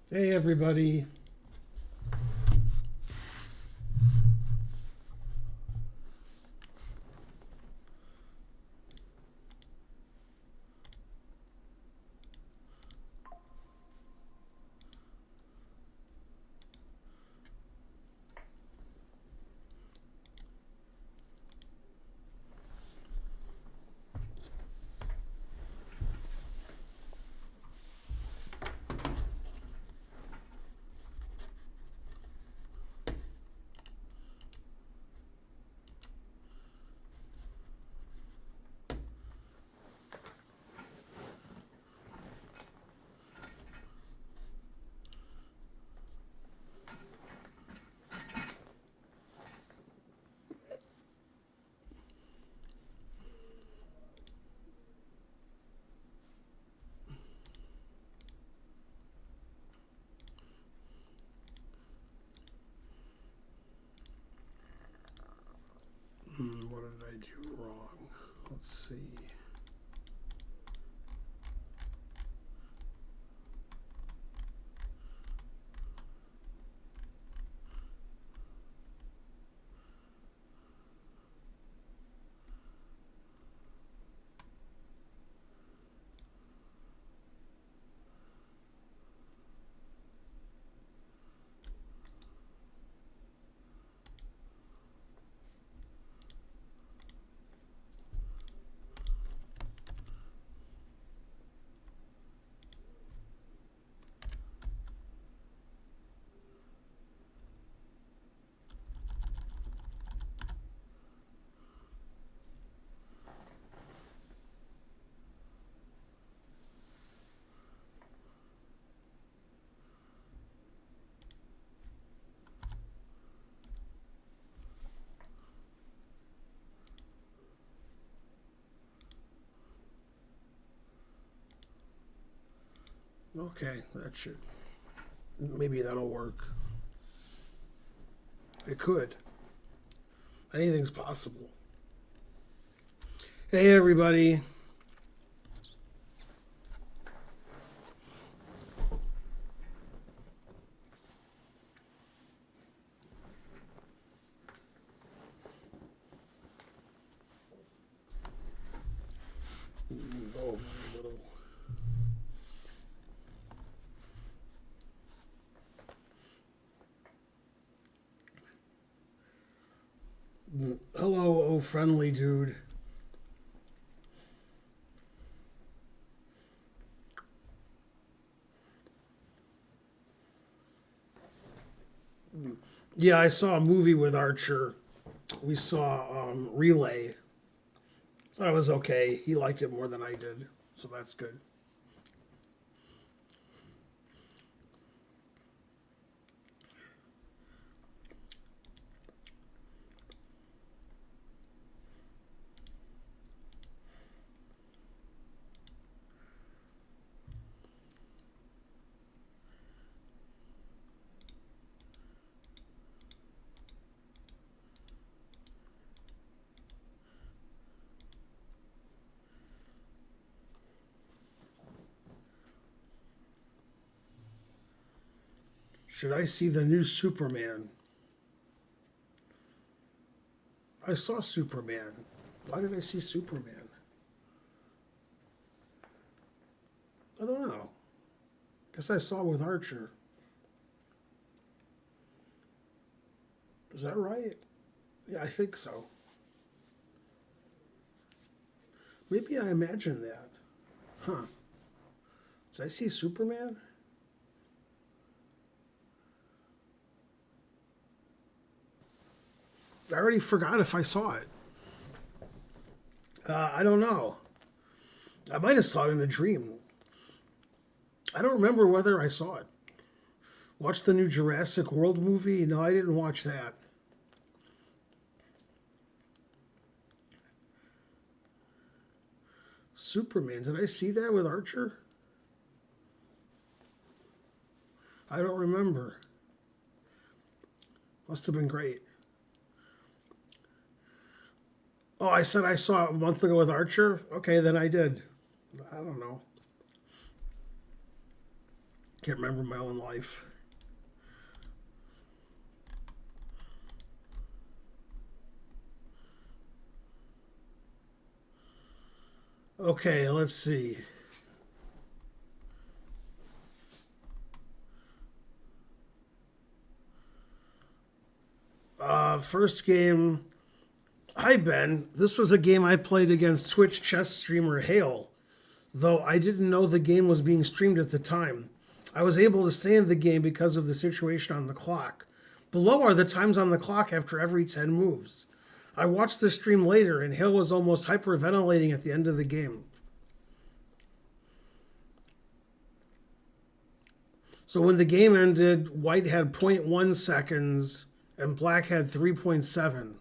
Hey, everybody. What did I do wrong? Let's see. Okay, that should. Maybe that'll work. It could. Anything's possible. Hey, everybody. Move over a little. Hello, oh friendly dude. Yeah, I saw a movie with Archer. We saw Relay. Thought it was okay. He liked it more than I did, so that's good. Should I see the new Superman? I saw Superman. Why did I see Superman? I don't know. Guess I saw it with Archer. Is that right? Yeah, I think so. Maybe I imagined that. Huh. Did I see Superman? I already forgot if I saw it. I don't know. I might have saw it in a dream. I don't remember whether I saw it. Watch the new Jurassic World movie? No, I didn't watch that. Superman. Did I see that with Archer? I don't remember. Must have been great. Oh, I said I saw it a month ago with Archer? Okay, then I did. I don't know. Can't remember my own life. Okay, let's see. First game. Hi, Ben. This was a game I played against Twitch chess streamer Hale, though I didn't know the game was being streamed at the time. I was able to stay in the game because of the situation on the clock. Below are the times on the clock after every 10 moves. I watched the stream later, and Hale was almost hyperventilating at the end of the game. So when the game ended, White had 0.1 seconds and Black had 3.7.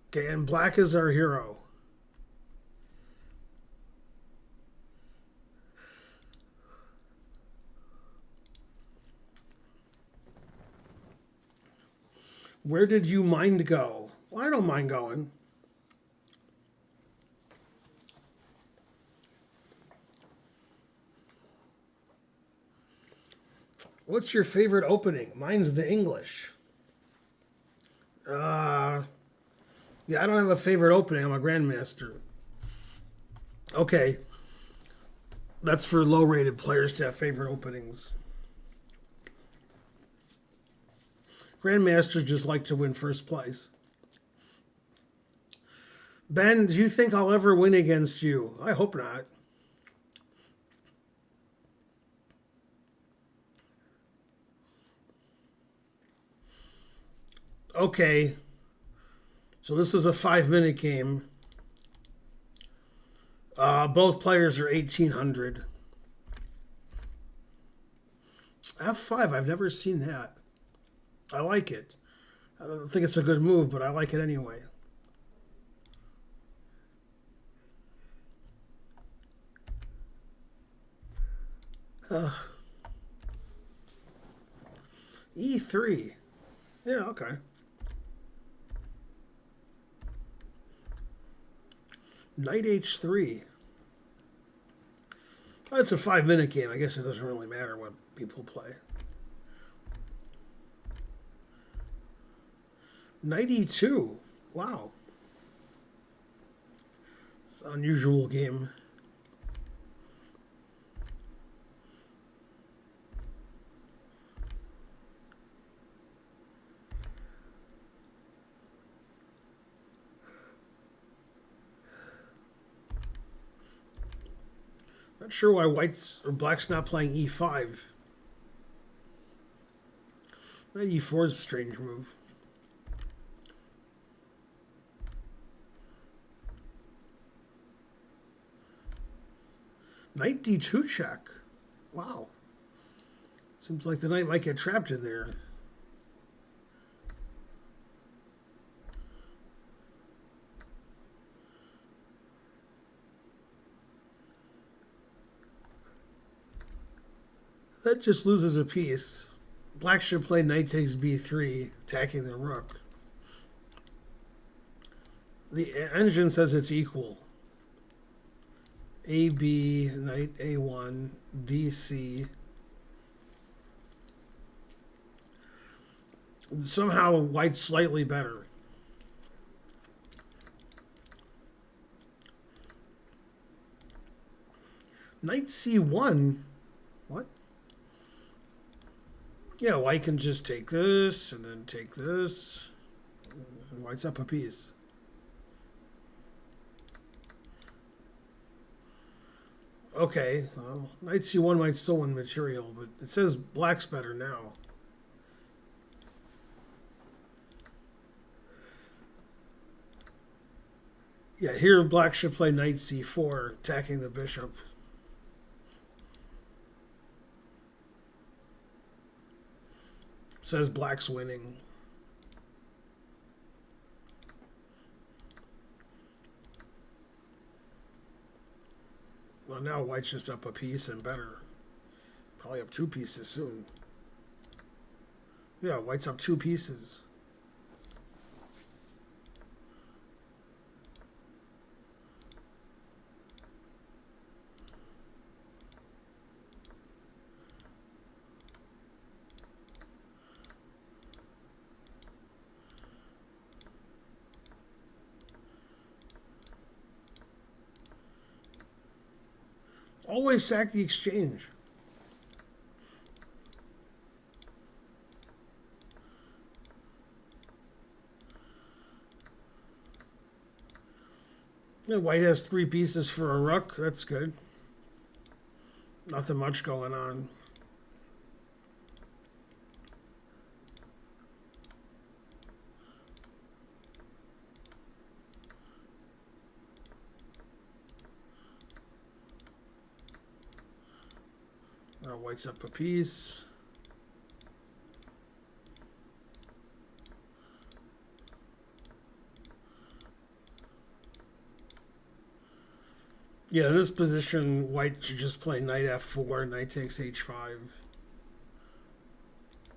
Okay, and Black is our hero. Where did you mind go? Well, I don't mind going. What's your favorite opening? Mine's the English. Yeah, I don't have a favorite opening. I'm a grandmaster. Okay. That's for low rated players to have favorite openings. Grandmasters just like to win first place. Ben, do you think I'll ever win against you? I hope not. Okay. So this is a 5-minute game. Both players are 1800. F5, I've never seen that. I like it. I don't think it's a good move, but I like it anyway. E3. Yeah, okay. Knight H3. Well, it's a 5-minute game. I guess it doesn't really matter what people play. Knight E2. Wow. It's an unusual game. Not sure why White's or Black's not playing E5. Knight E4 is a strange move. Knight D2 check. Wow. Seems like the knight might get trapped in there. That just loses a piece. Black should play knight takes b3, attacking the rook. The engine says it's equal. AB, knight A1, DC. Somehow White's slightly better. Knight C1? What? Yeah, White can just take this and then take this. And White's up a piece. Okay, well, Knight C1 might still win material, but it says Black's better now. Yeah, here Black should play Knight C4, attacking the bishop. Says Black's winning. Well, now White's just up a piece and better. Probably up 2 pieces soon. Yeah, White's up 2 pieces. Always sack the exchange. Yeah, white has 3 pieces for a rook. That's good. Nothing much going on. White's up a piece. Yeah, in this position, white should just play knight f4, knight takes h5.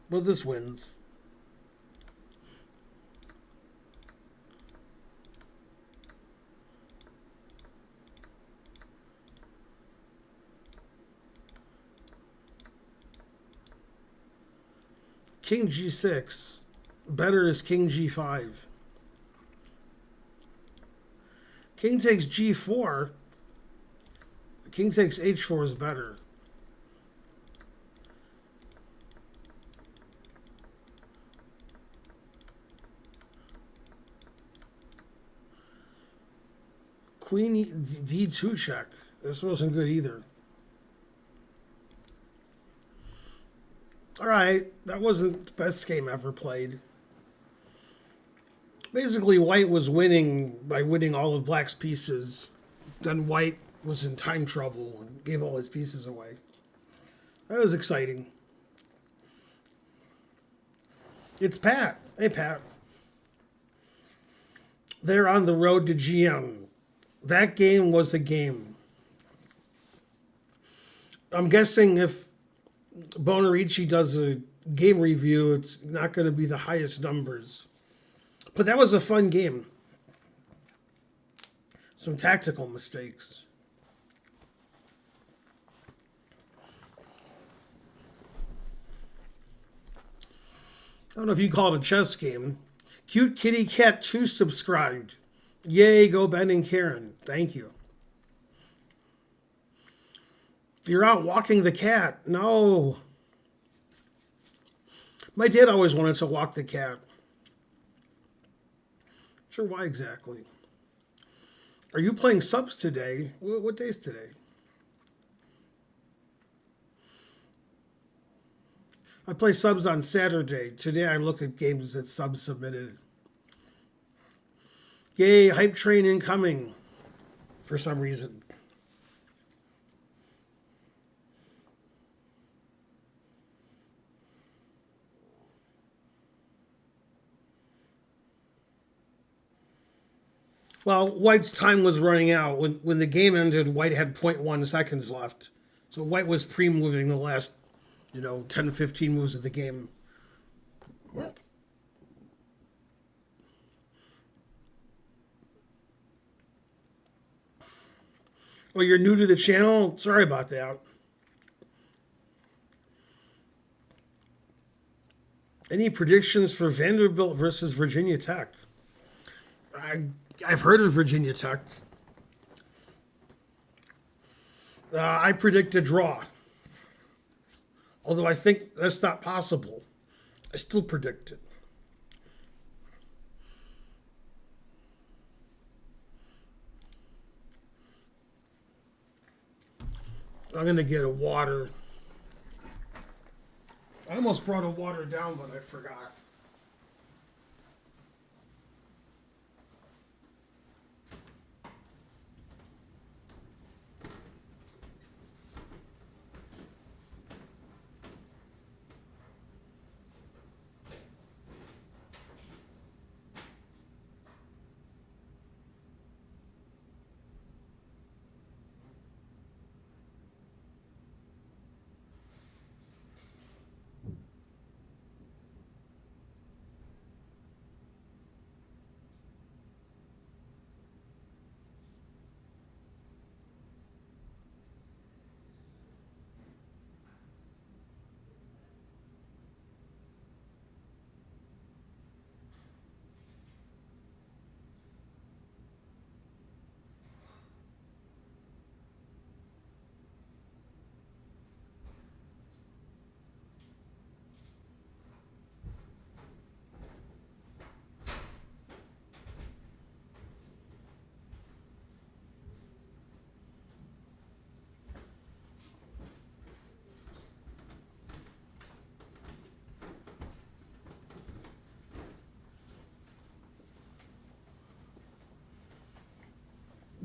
But this wins. King g6. Better is king g5. King takes g4. King takes h4 is better. Queen d2 check. This wasn't good either. All right, that wasn't the best game ever played. Basically, white was winning by winning all of black's pieces. Then white was in time trouble and gave all his pieces away. That was exciting. It's Pat. Hey, Pat. They're on the road to GM. That game was a game. I'm guessing if Bonarici does a game review, it's not going to be the highest numbers. But that was a fun game. Some tactical mistakes. I don't know if you call it a chess game. Cute Kitty Cat 2 subscribed. Yay, go Ben and Karen. Thank you. You're out walking the cat. No. My dad always wanted to walk the cat. Sure, why exactly? Are you playing subs today? What day is today? I play subs on Saturday. Today I look at games that subs submitted. Yay, hype train incoming. For some reason. Well, white's time was running out. When the game ended, white had 0.1 seconds left. So white was pre-moving the last, 10, 15 moves of the game. Oh, you're new to the channel? Sorry about that. Any predictions for Vanderbilt versus Virginia Tech? I've heard of Virginia Tech. I predict a draw. Although I think that's not possible. I still predict it. I'm going to get a water. I almost brought a water down, but I forgot.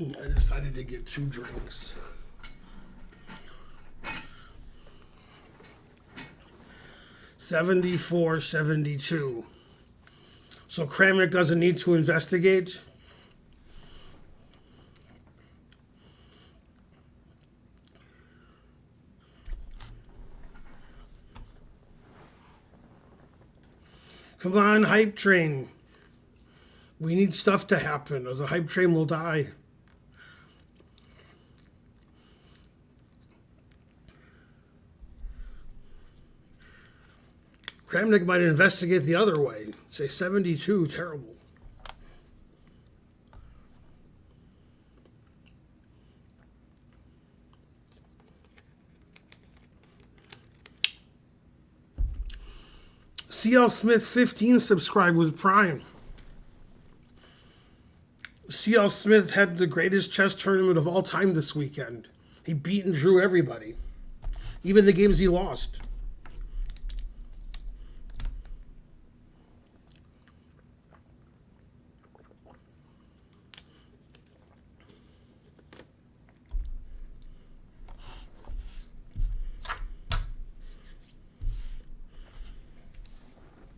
I decided to get 2 drinks. $74.72. So Kramnik doesn't need to investigate. Come on, hype train. We need stuff to happen or the hype train will die. Kramnik might investigate the other way. Say 72, terrible. CL Smith 15 subscribed with Prime. CL Smith had the greatest chess tournament of all time this weekend. He beat and drew everybody, even the games he lost.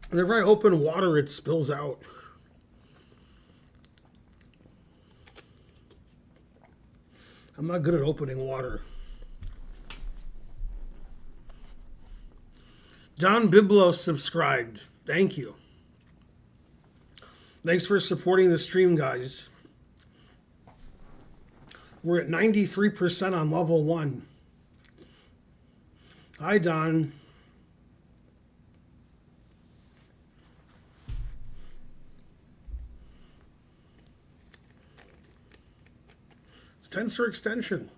Whenever I open water, it spills out. I'm not good at opening water. Don Biblos subscribed. Thank you. Thanks for supporting the stream, guys. We're at 93% on level 1. Hi, Don. Tensor extension.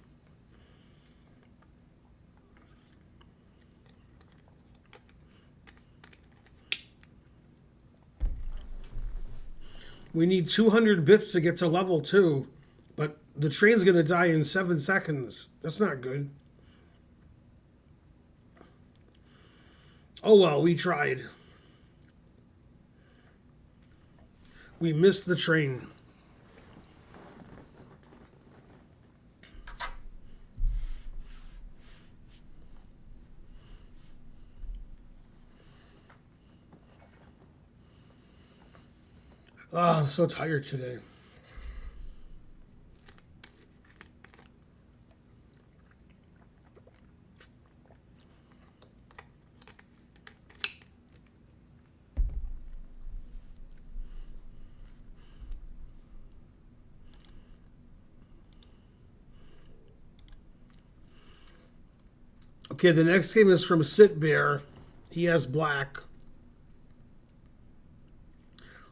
We need 200 bits to get to level 2, but the train's going to die in 7 seconds. That's not good. Oh well, we tried. We missed the train. Oh, I'm so tired today. Okay, the next game is from Sit Bear. He has black.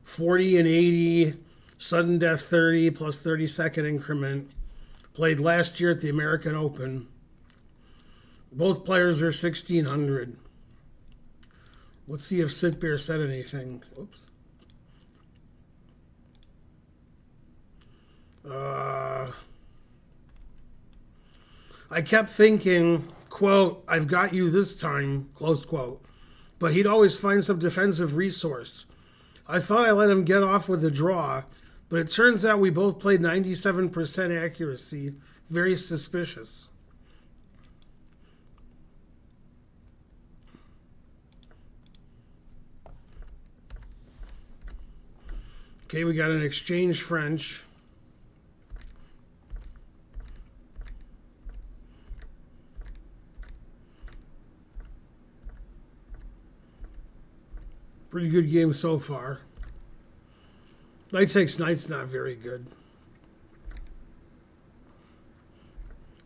40 and 80, sudden death 30 plus 30-second increment. Played last year at the American Open. Both players are 1600. Let's see if Sit Bear said anything. Oops. I kept thinking, quote, I've got you this time, close quote. But he'd always find some defensive resource. I thought I let him get off with a draw, but it turns out we both played 97% accuracy. Very suspicious. Okay, we got an exchange French. Pretty good game so far. Knight takes knight's not very good.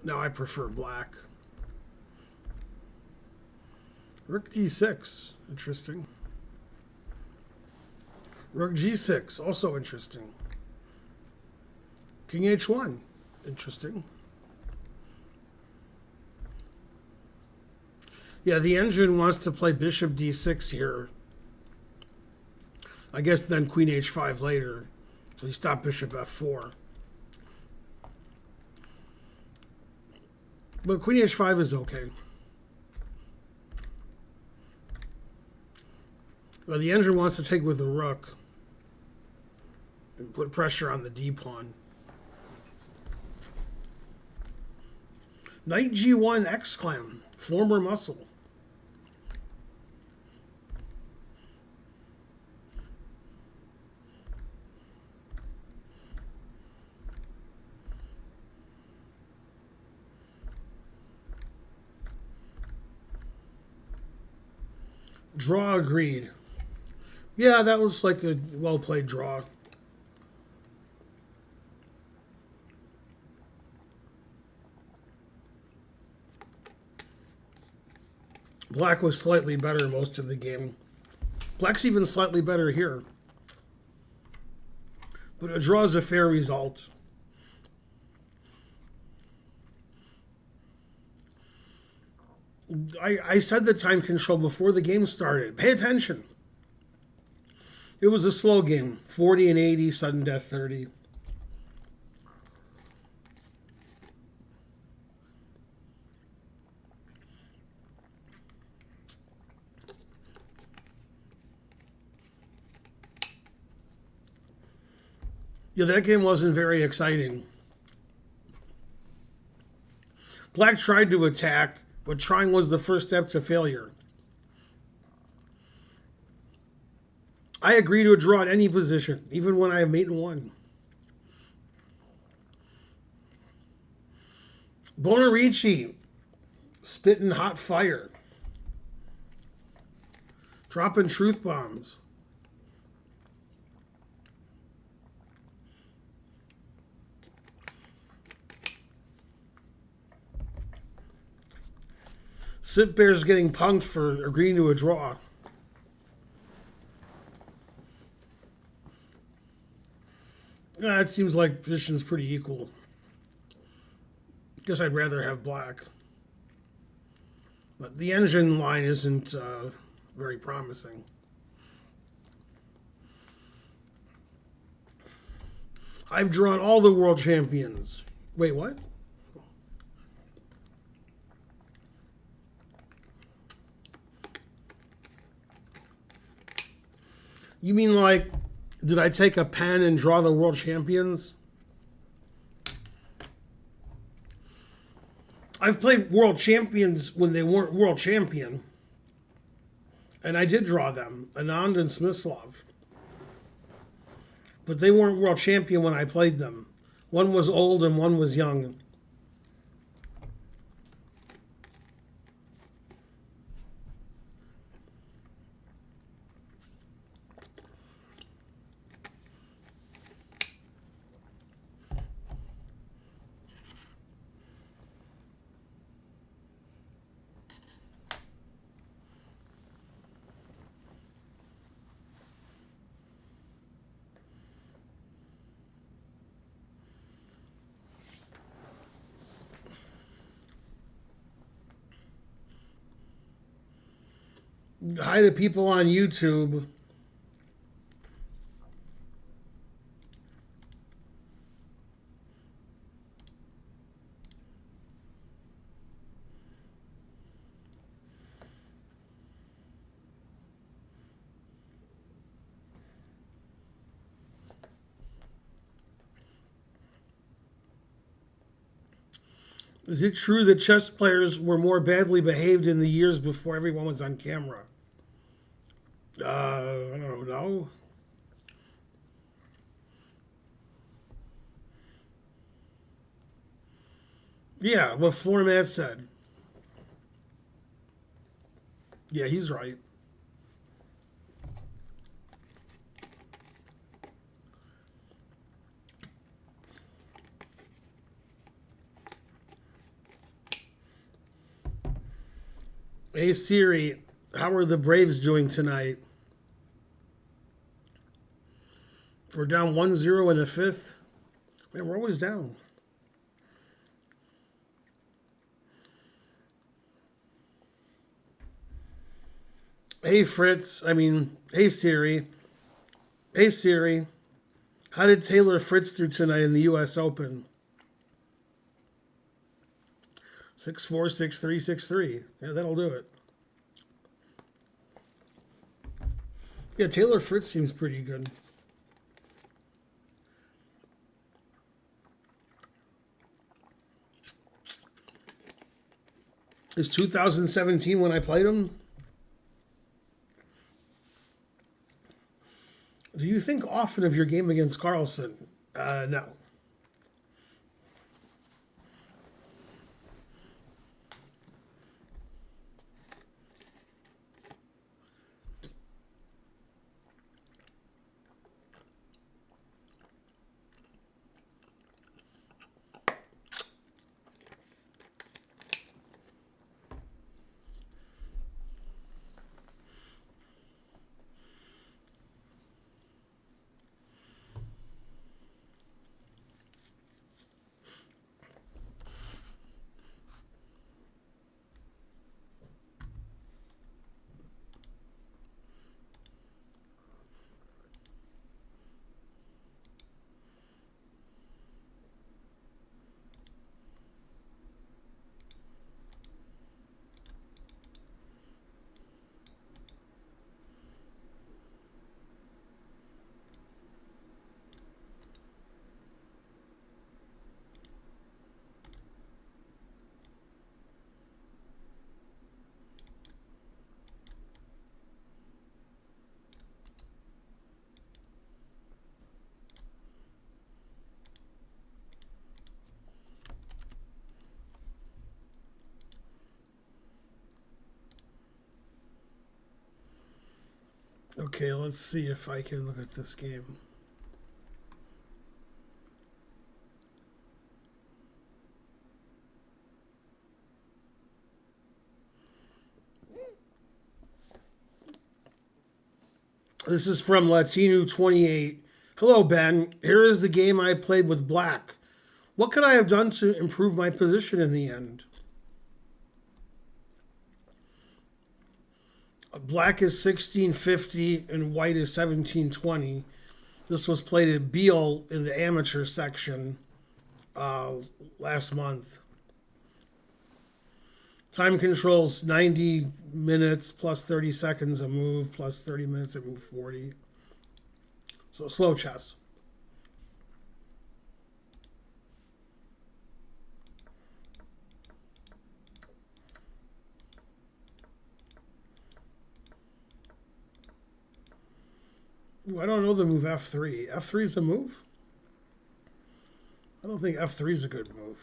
Now I prefer black. Rook d6, interesting. Rook g6, also interesting. King h1, interesting. Yeah, the engine wants to play bishop d6 here. I guess then queen h5 later. So he stopped bishop f4. But queen h5 is okay. Well, the engine wants to take with the rook and put pressure on the d pawn. Knight G1 X-Clan, former muscle. Draw agreed. Yeah, that was like a well-played draw. Black was slightly better most of the game. Black's even slightly better here. But a draw is a fair result. I said the time control before the game started. Pay attention. It was a slow game. 40 and 80, sudden death 30. Yeah, that game wasn't very exciting. Black tried to attack, but trying was the first step to failure. I agree to a draw at any position, even when I have mate and one. Bonarici, spitting hot fire. Dropping truth bombs. Sit Bear's getting punked for agreeing to a draw. It seems like position's pretty equal. Guess I'd rather have black. But the engine line isn't very promising. I've drawn all the world champions. Wait, what? You mean like, did I take a pen and draw the world champions? I've played world champions when they weren't world champion. And I did draw them, Anand and Smyslov. But they weren't world champion when I played them. One was old and one was young. Hi to people on YouTube. Is it true that chess players were more badly behaved in the years before everyone was on camera? I don't know. Yeah, what Format said. Yeah, he's right. Hey Siri, how are the Braves doing tonight? We're down 1-0 in the fifth. Man, we're always down. Hey Fritz, hey Siri. Hey Siri, how did Taylor Fritz do tonight in the U.S. Open? 6-4, 6-3, 6-3. Yeah, that'll do it. Yeah, Taylor Fritz seems pretty good. Is 2017 when I played him? Do you think often of your game against Carlson? No. Okay, let's see if I can look at this game. This is from Latino28. Hello, Ben. Here is the game I played with Black. What could I have done to improve my position in the end? Black is 1650 and white is 1720. This was played at Beale in the amateur section last month. Time controls 90 minutes plus 30 seconds a move plus 30 minutes at move 40. So slow chess. Ooh, I don't know the move F3. F3 is a move? I don't think F3 is a good move.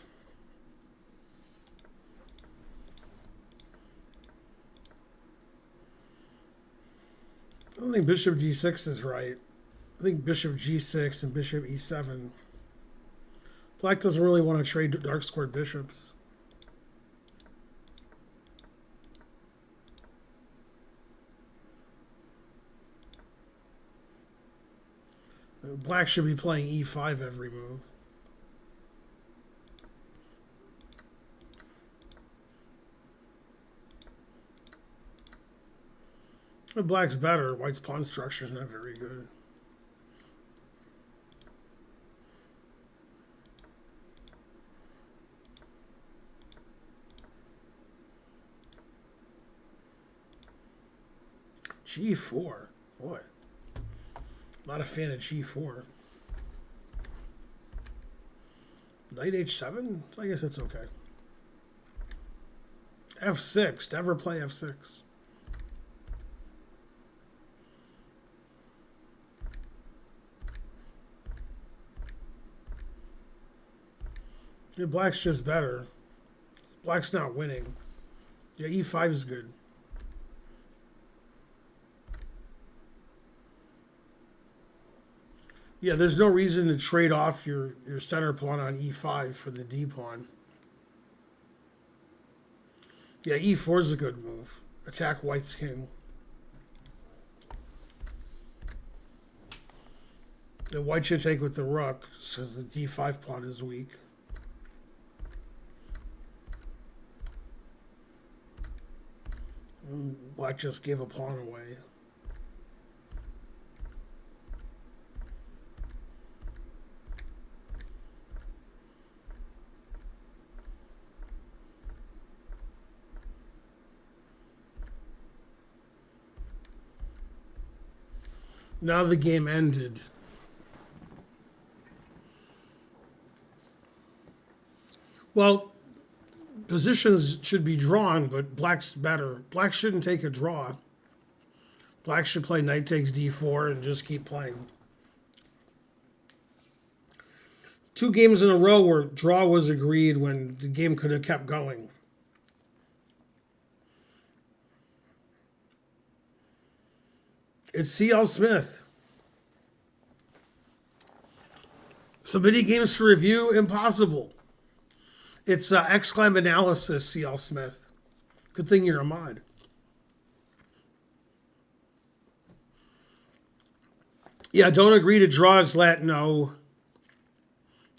I don't think bishop d6 is right. I think bishop g6 and bishop e7. Black doesn't really want to trade dark squared bishops. Black should be playing e5 every move. Black's better. White's pawn structure is not very good. G4. Boy. Not a fan of G4. Knight H7? I guess that's okay. F6. Never play F6. Yeah, Black's just better. Black's not winning. Yeah, E5 is good. Yeah, there's no reason to trade off your center pawn on E5 for the D pawn. Yeah, E4 is a good move. Attack White's king. The White should take with the rook because the D5 pawn is weak. Black just gave a pawn away. Now the game ended. Well, Positions should be drawn, but black's better. Black shouldn't take a draw. Black should play knight takes d4 and just keep playing. 2 games in a row where draw was agreed when the game could have kept going. It's C.L. Smith. Submitting games for review, impossible. It's exclam analysis, C.L. Smith. Good thing you're a mod. Yeah, don't agree to draws, Latino.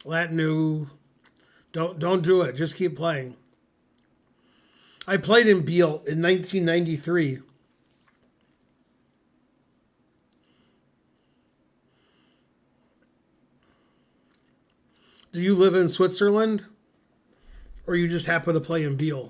Latino. Don't do it. Just keep playing. I played in Beale in 1993. Do you live in Switzerland? Or you just happen to play in Beale?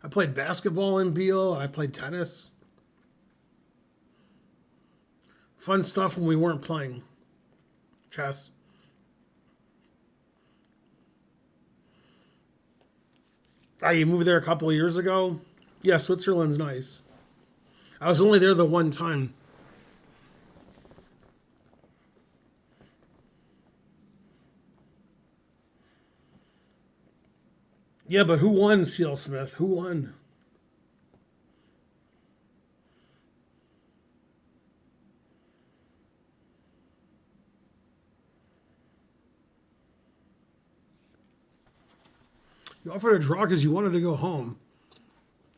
I played basketball in Beale, and I played tennis. Fun stuff when we weren't playing chess. You moved there a couple of years ago? Yeah, Switzerland's nice. I was only there the one time. Yeah, but who won, C.L. Smith? Who won? You offered a draw because you wanted to go home.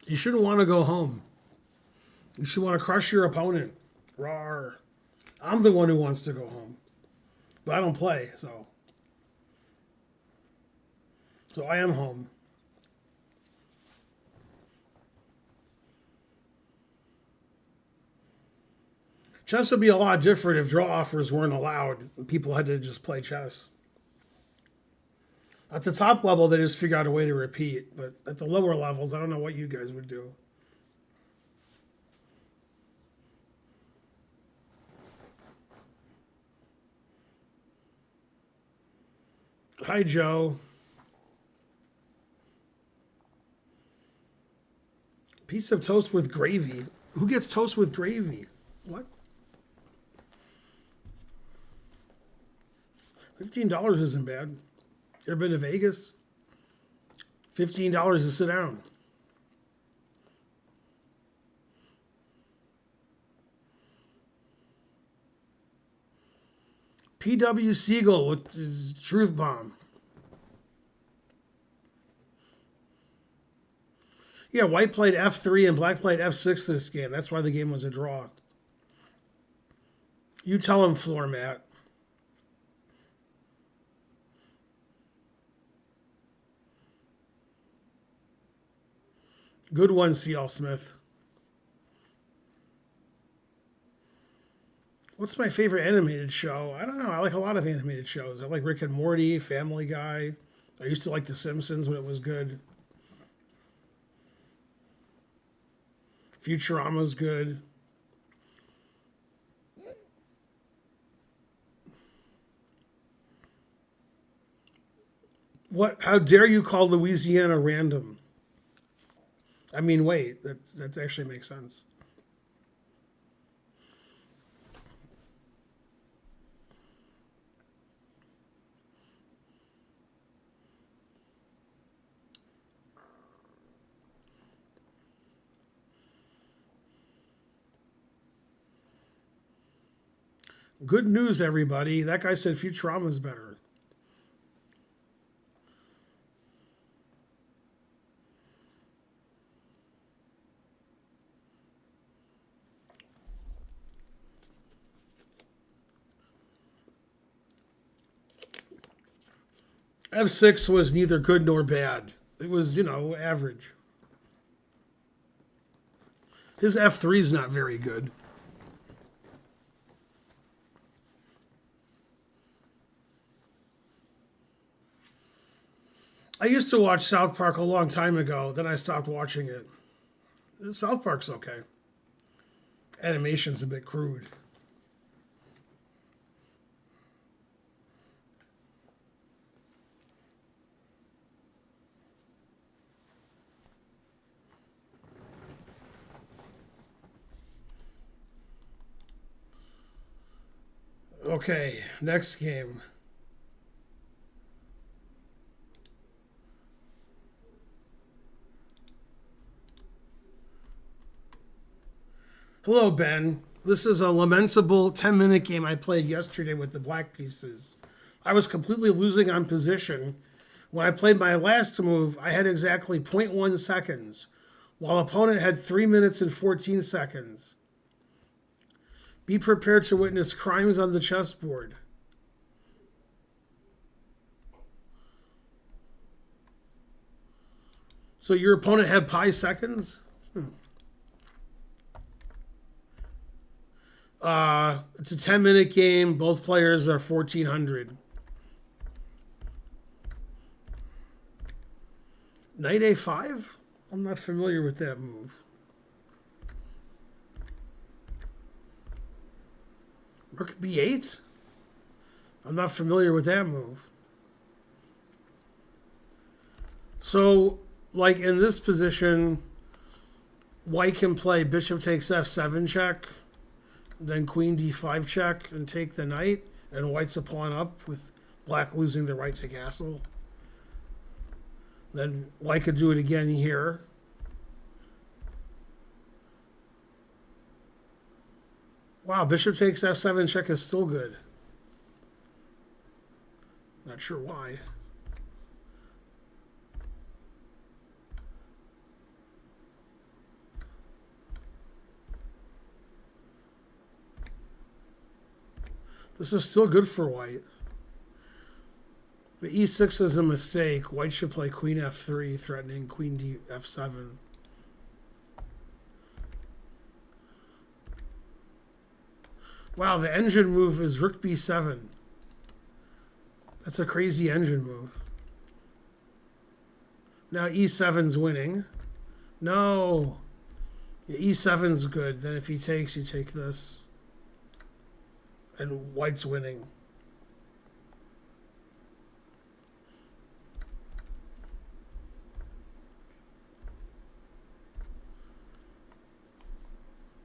You shouldn't want to go home. You should want to crush your opponent. Rawr. I'm the one who wants to go home. But I don't play, so. So I am home. Chess would be a lot different if draw offers weren't allowed and people had to just play chess. At the top level, they just figure out a way to repeat. But at the lower levels, I don't know what you guys would do. Hi, Joe. Piece of toast with gravy. Who gets toast with gravy? What? $15 isn't bad. Ever been to Vegas? $15 to sit down. P.W. Siegel with the Truth Bomb. Yeah, white played F3 and black played F6 this game. That's why the game was a draw. You tell him, floor mat. Good one, C.L. Smith. What's my favorite animated show? I don't know. I like a lot of animated shows. I like Rick and Morty, Family Guy. I used to like The Simpsons when it was good. Futurama's good. What? How dare you call Louisiana random? I mean, wait, that actually makes sense. Good news, everybody. That guy said Futurama's better. F6 was neither good nor bad. It was, average. His F3 is not very good. I used to watch South Park a long time ago. Then I stopped watching it. South Park's okay. Animation's a bit crude. Okay, next game. Hello, Ben. This is a lamentable 10-minute game I played yesterday with the black pieces. I was completely losing on position. When I played my last move, I had exactly zero point 0.1 seconds, while opponent had 3 minutes and 14 seconds. Be prepared to witness crimes on the chessboard. So your opponent had pi seconds? It's a 10-minute game. Both players are 1400. Knight a5? I'm not familiar with that move. Rook b8? I'm not familiar with that move. So, like in this position, white can play bishop takes f7 check, then queen d5 check and take the knight, and white's a pawn up with black losing the right to castle. Then white could do it again here. Wow, bishop takes f7 check is still good. Not sure why. This is still good for white. The e6 is a mistake. White should play queen f3, threatening queen d f7. Wow, the engine move is rook b7. That's a crazy engine move. Now e7's winning. No. Yeah, e7's good. Then if he takes, you take this. And white's winning.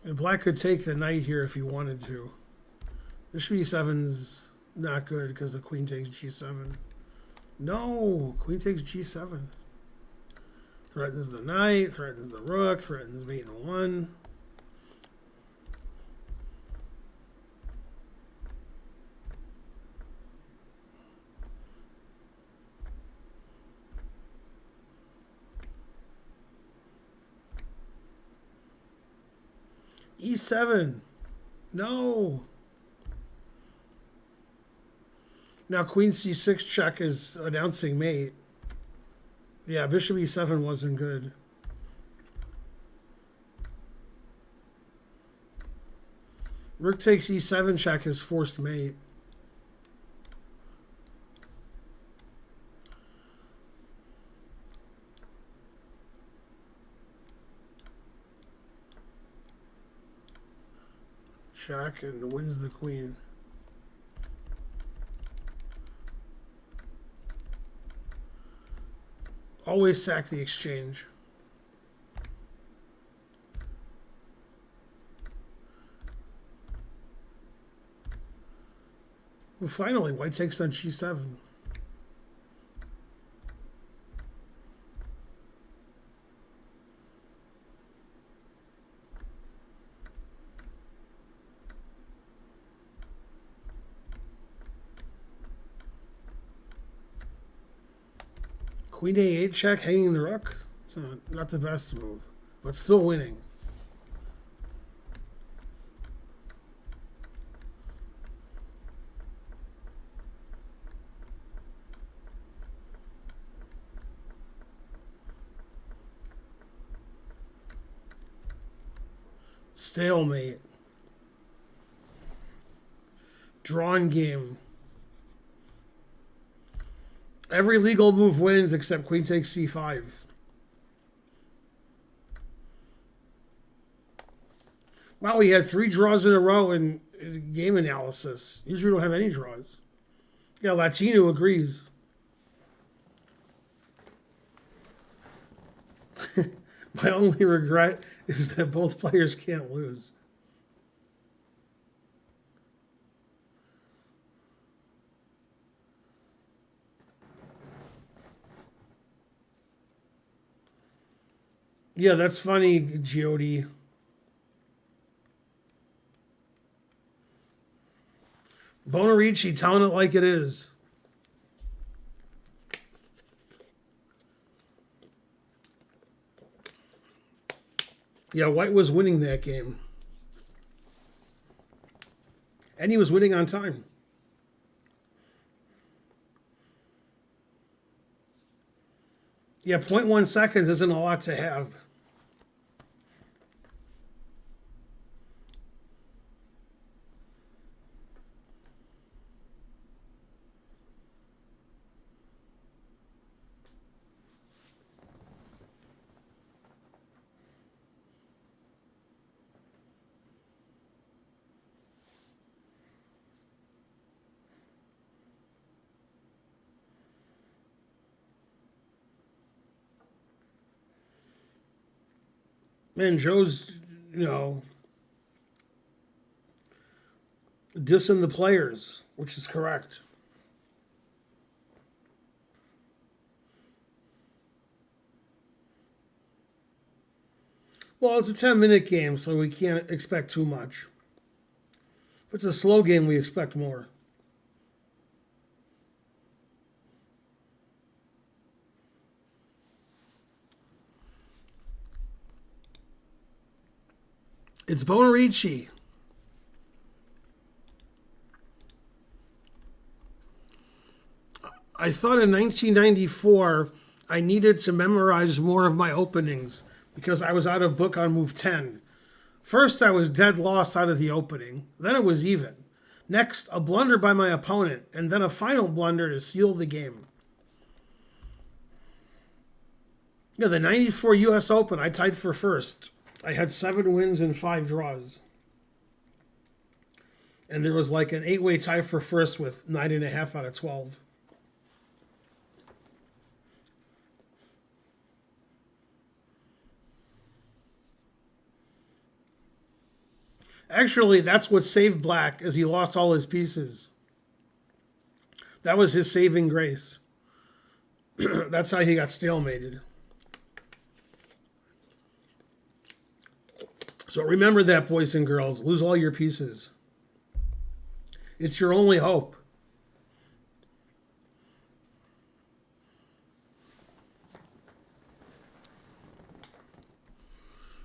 And black could take the knight here if he wanted to. Bishop e7's not good because the queen takes g7. No, queen takes g7. Threatens the knight, threatens the rook, threatens mate in 1. e7. No. Now queen c6 check is announcing mate. Yeah, bishop e7 wasn't good. Rook takes e7 check is forced mate. Check and wins the queen. Always sack the exchange. Well, finally, white takes on g7. Queen a8 check, hanging the rook. It's not the best move, but still winning. Stalemate. Drawn game. Every legal move wins except queen takes c5. Wow, we had 3 draws in a row in game analysis. Usually we don't have any draws. Yeah, Latino agrees. My only regret is that both players can't lose. Yeah, that's funny, Giodi. Bonarici telling it like it is. Yeah, White was winning that game. And he was winning on time. Yeah, 0.1 seconds isn't a lot to have. Man, Joe's, dissing the players, which is correct. Well, it's a 10-minute game, so we can't expect too much. If it's a slow game, we expect more. It's Bonarici. I thought in 1994 I needed to memorize more of my openings because I was out of book on move 10. First, I was dead lost out of the opening. Then it was even. Next, a blunder by my opponent, and then a final blunder to seal the game. Yeah, the 94 U.S. Open, I tied for first. I had 7 wins and 5 draws. And there was like an 8-way tie for first with 9.5 out of 12. Actually, that's what saved Black, as he lost all his pieces. That was his saving grace. That's how he got stalemated. So remember that, boys and girls. Lose all your pieces. It's your only hope.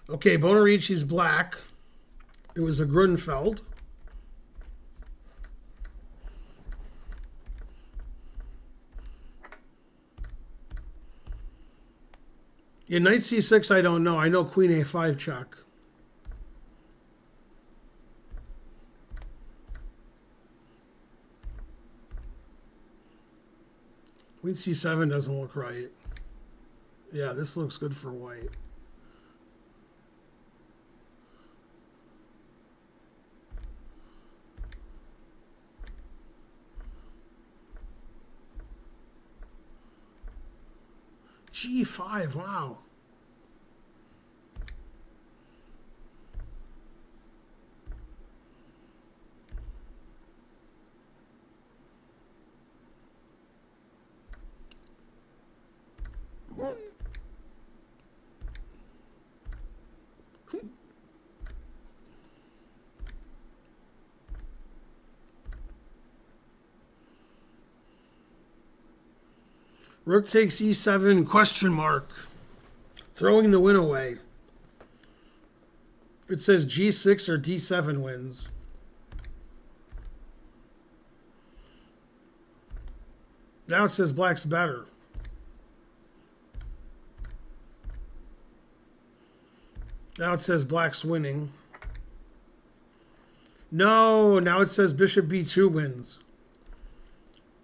Okay, Bonarici's black. It was a Grunfeld. Yeah, knight c6, I don't know. I know queen a5 check. Queen c7 doesn't look right. Yeah, this looks good for white. G5, wow. Rook takes e7, question mark. Throwing the win away. It says g6 or d7 wins. Now it says black's better. Now it says black's winning. No, now it says bishop b2 wins.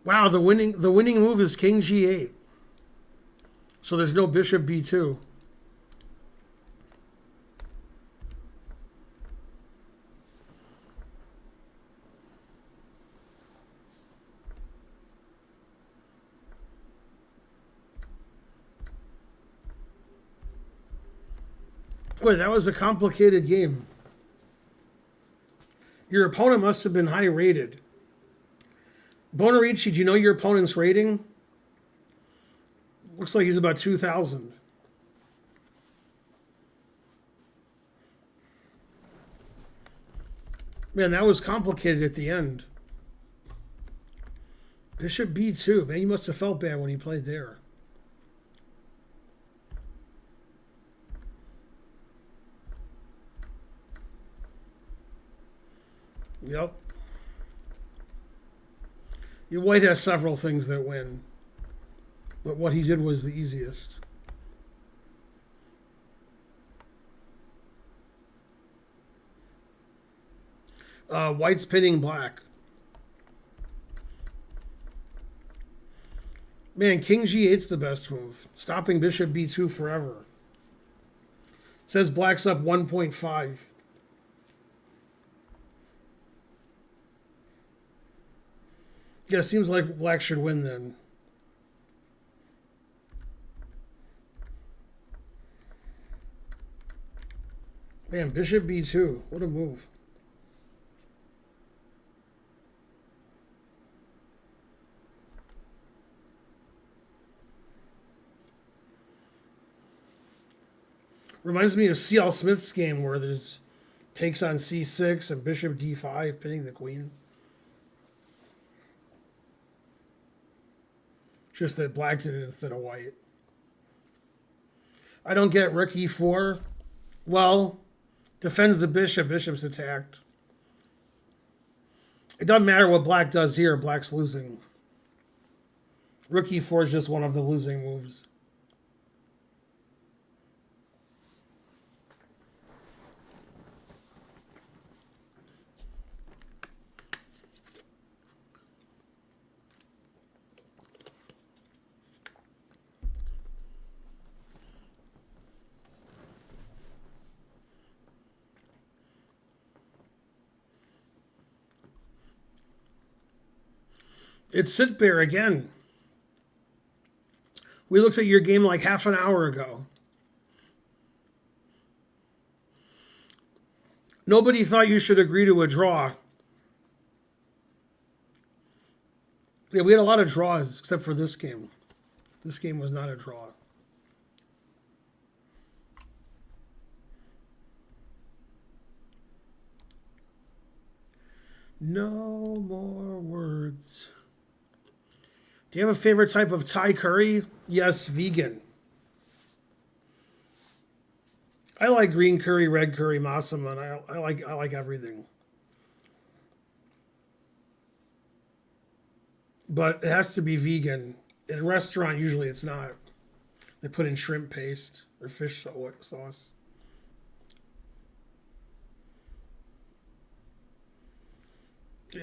Wow, the winning move is king g8. So there's no bishop b2. Boy, that was a complicated game. Your opponent must have been high rated. Bonarici, do you know your opponent's rating? Looks like he's about 2,000. Man, that was complicated at the end. Bishop b2. Man, you must have felt bad when he played there. Yep. Your white has several things that win. But what he did was the easiest. White's pinning black. Man, king g8's the best move. Stopping bishop b2 forever. Says black's up 1.5. Yeah, seems like black should win then. Man, bishop b2. What a move. Reminds me of C.L. Smith's game where there's takes on c6 and bishop d5 pinning the queen. Just that black did it instead of white. I don't get rook e4. Well, defends the bishop. Bishop's attacked. It doesn't matter what black does here. Black's losing. Rook e4 is just one of the losing moves. It's Sit Bear again. We looked at your game like half an hour ago. Nobody thought you should agree to a draw. Yeah, we had a lot of draws except for this game. This game was not a draw. No more words. Do you have a favorite type of Thai curry? Yes, vegan. I like green curry, red curry, massaman. I like everything. But it has to be vegan. In a restaurant, usually it's not. They put in shrimp paste or fish sauce.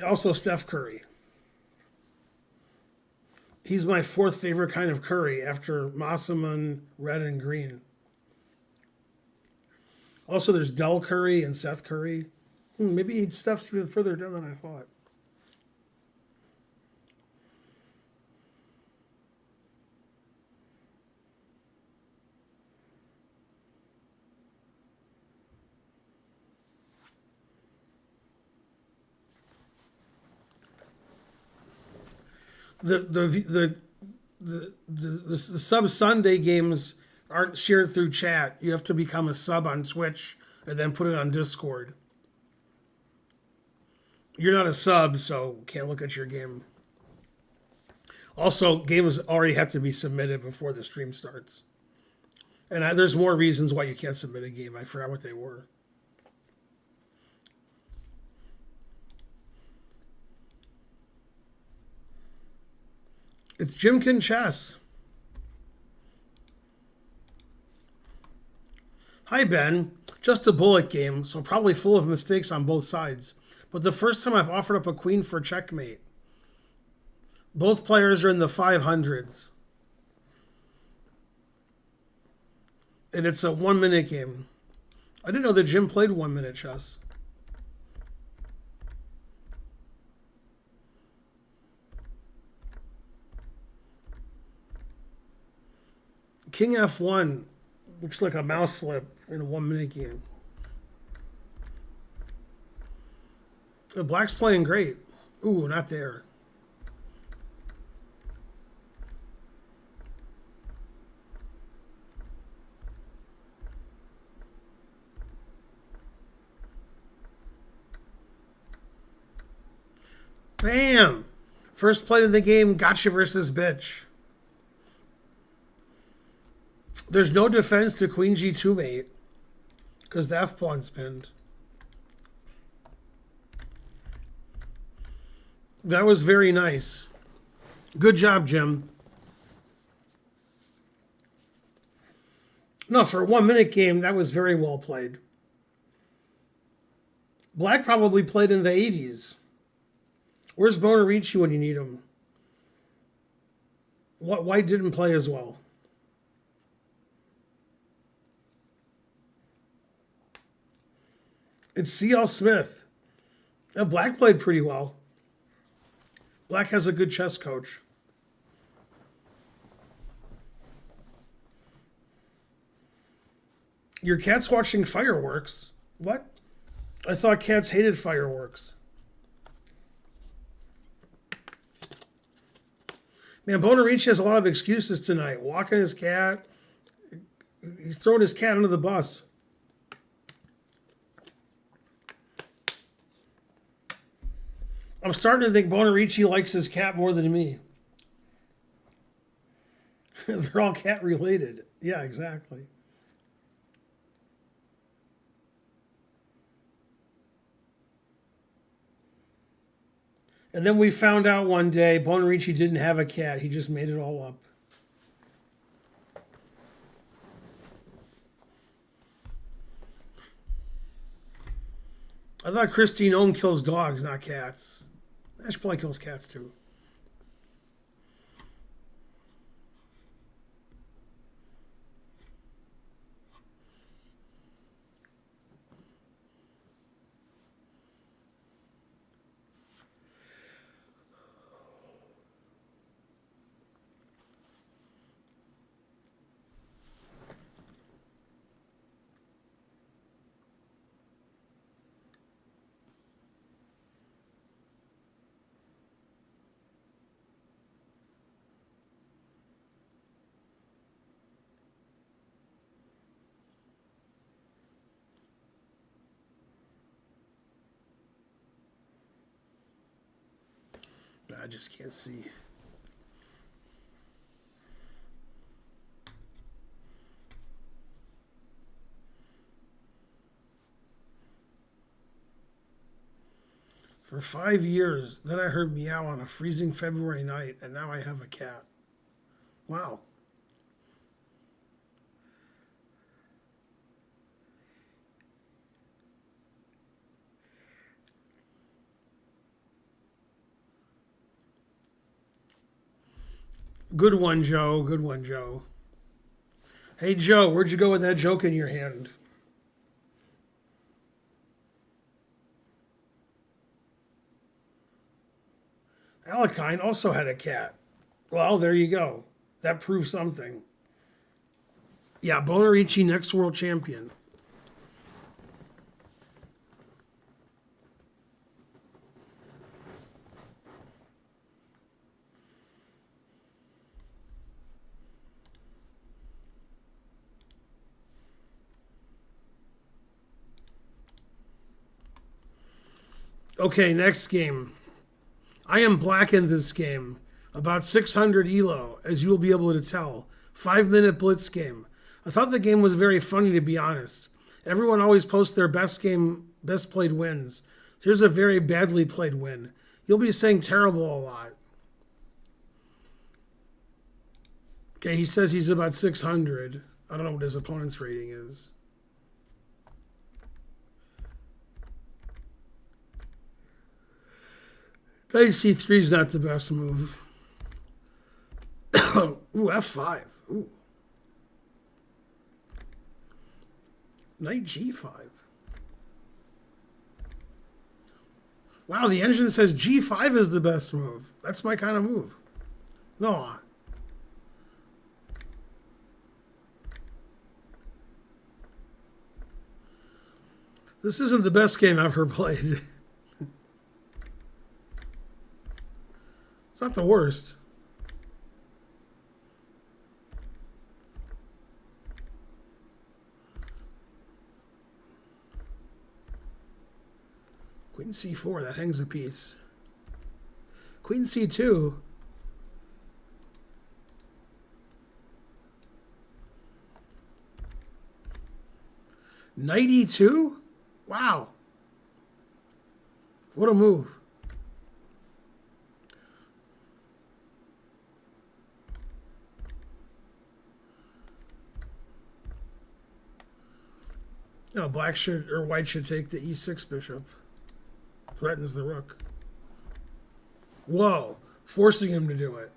Also, Steph Curry. He's my fourth favorite kind of curry after massaman, red and green. Also, there's Del Curry and Seth Curry. Maybe Steph's even further down than I thought. The sub Sunday games aren't shared through chat. You have to become a sub on Twitch and then put it on Discord. You're not a sub, so can't look at your game. Also, games already have to be submitted before the stream starts. And there's more reasons why you can't submit a game. I forgot what they were. It's Jimkin Chess. Hi, Ben. Just a bullet game, so probably full of mistakes on both sides. But the first time I've offered up a queen for checkmate. Both players are in the 500s. And it's a 1 minute game. I didn't know that Jim played 1 minute chess. King F1 looks like a mouse slip in a 1 minute game. Black's playing great. Ooh, not there. Bam! First play of the game, gotcha versus bitch. There's no defense to Queen G2 mate because the F pawn's pinned. That was very nice. Good job, Jim. No, for a 1 minute game, that was very well played. Black probably played in the 80s. Where's Bonarici when you need him? White didn't play as well. It's C.L. Smith. Now, Black played pretty well. Black has a good chess coach. Your cat's watching fireworks. What? I thought cats hated fireworks. Man, Bonarici has a lot of excuses tonight. Walking his cat. He's throwing his cat under the bus. I'm starting to think Bonarici likes his cat more than me. They're all cat related. Yeah, exactly. And then we found out one day Bonarici didn't have a cat. He just made it all up. I thought Christine Ohm kills dogs, not cats. She probably kills cats too. I just can't see. For 5 years, then I heard meow on a freezing February night, and now I have a cat. Wow. Good one, Joe. Good one, Joe. Hey, Joe, where'd you go with that joke in your hand? Alekine also had a cat. Well, there you go. That proves something. Yeah, Bonarici, next world champion. Okay, next game. I am black in this game. About 600 elo, as you will be able to tell. 5 minute blitz game. I thought the game was very funny, to be honest. Everyone always posts their best played wins. So here's a very badly played win. You'll be saying terrible a lot. Okay, he says he's about 600. I don't know what his opponent's rating is. Knight c3 is not the best move. Ooh, F5. Ooh. Knight G5. Wow, the engine says G5 is the best move. That's my kind of move. No. This isn't the best game I've ever played. It's not the worst. Queen C4, that hangs a piece. Queen C2. Knight E2? Wow. What a move. No, black should, or white should take the E6 bishop. Threatens the rook. Whoa. Forcing him to do it.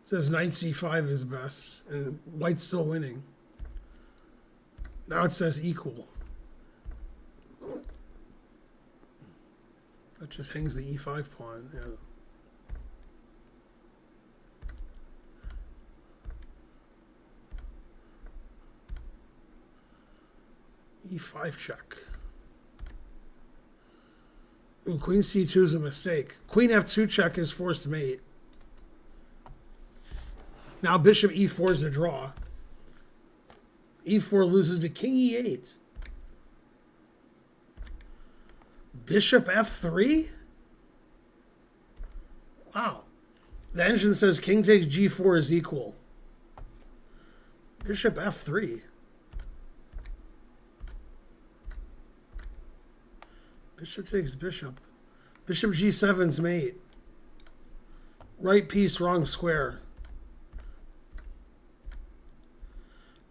It says knight C5 is best, and white's still winning. Now it says equal. That just hangs the E5 pawn, yeah. E5 check. Ooh, Queen C2 is a mistake. Queen F2 check is forced mate. Now Bishop E4 is a draw. E4 loses to King E8. Bishop F3? Wow. The engine says King takes G4 is equal. Bishop F3. Bishop takes bishop. Bishop G7's mate. Right piece, wrong square.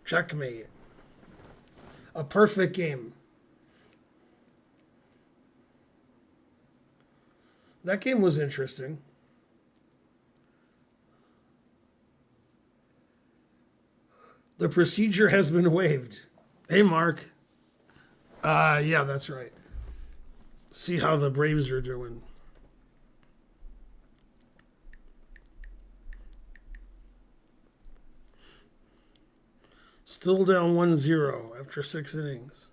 Checkmate. A perfect game. That game was interesting. The procedure has been waived. Hey, Mark. Yeah, that's right. See how the Braves are doing. Still down 1-0 after 6 innings.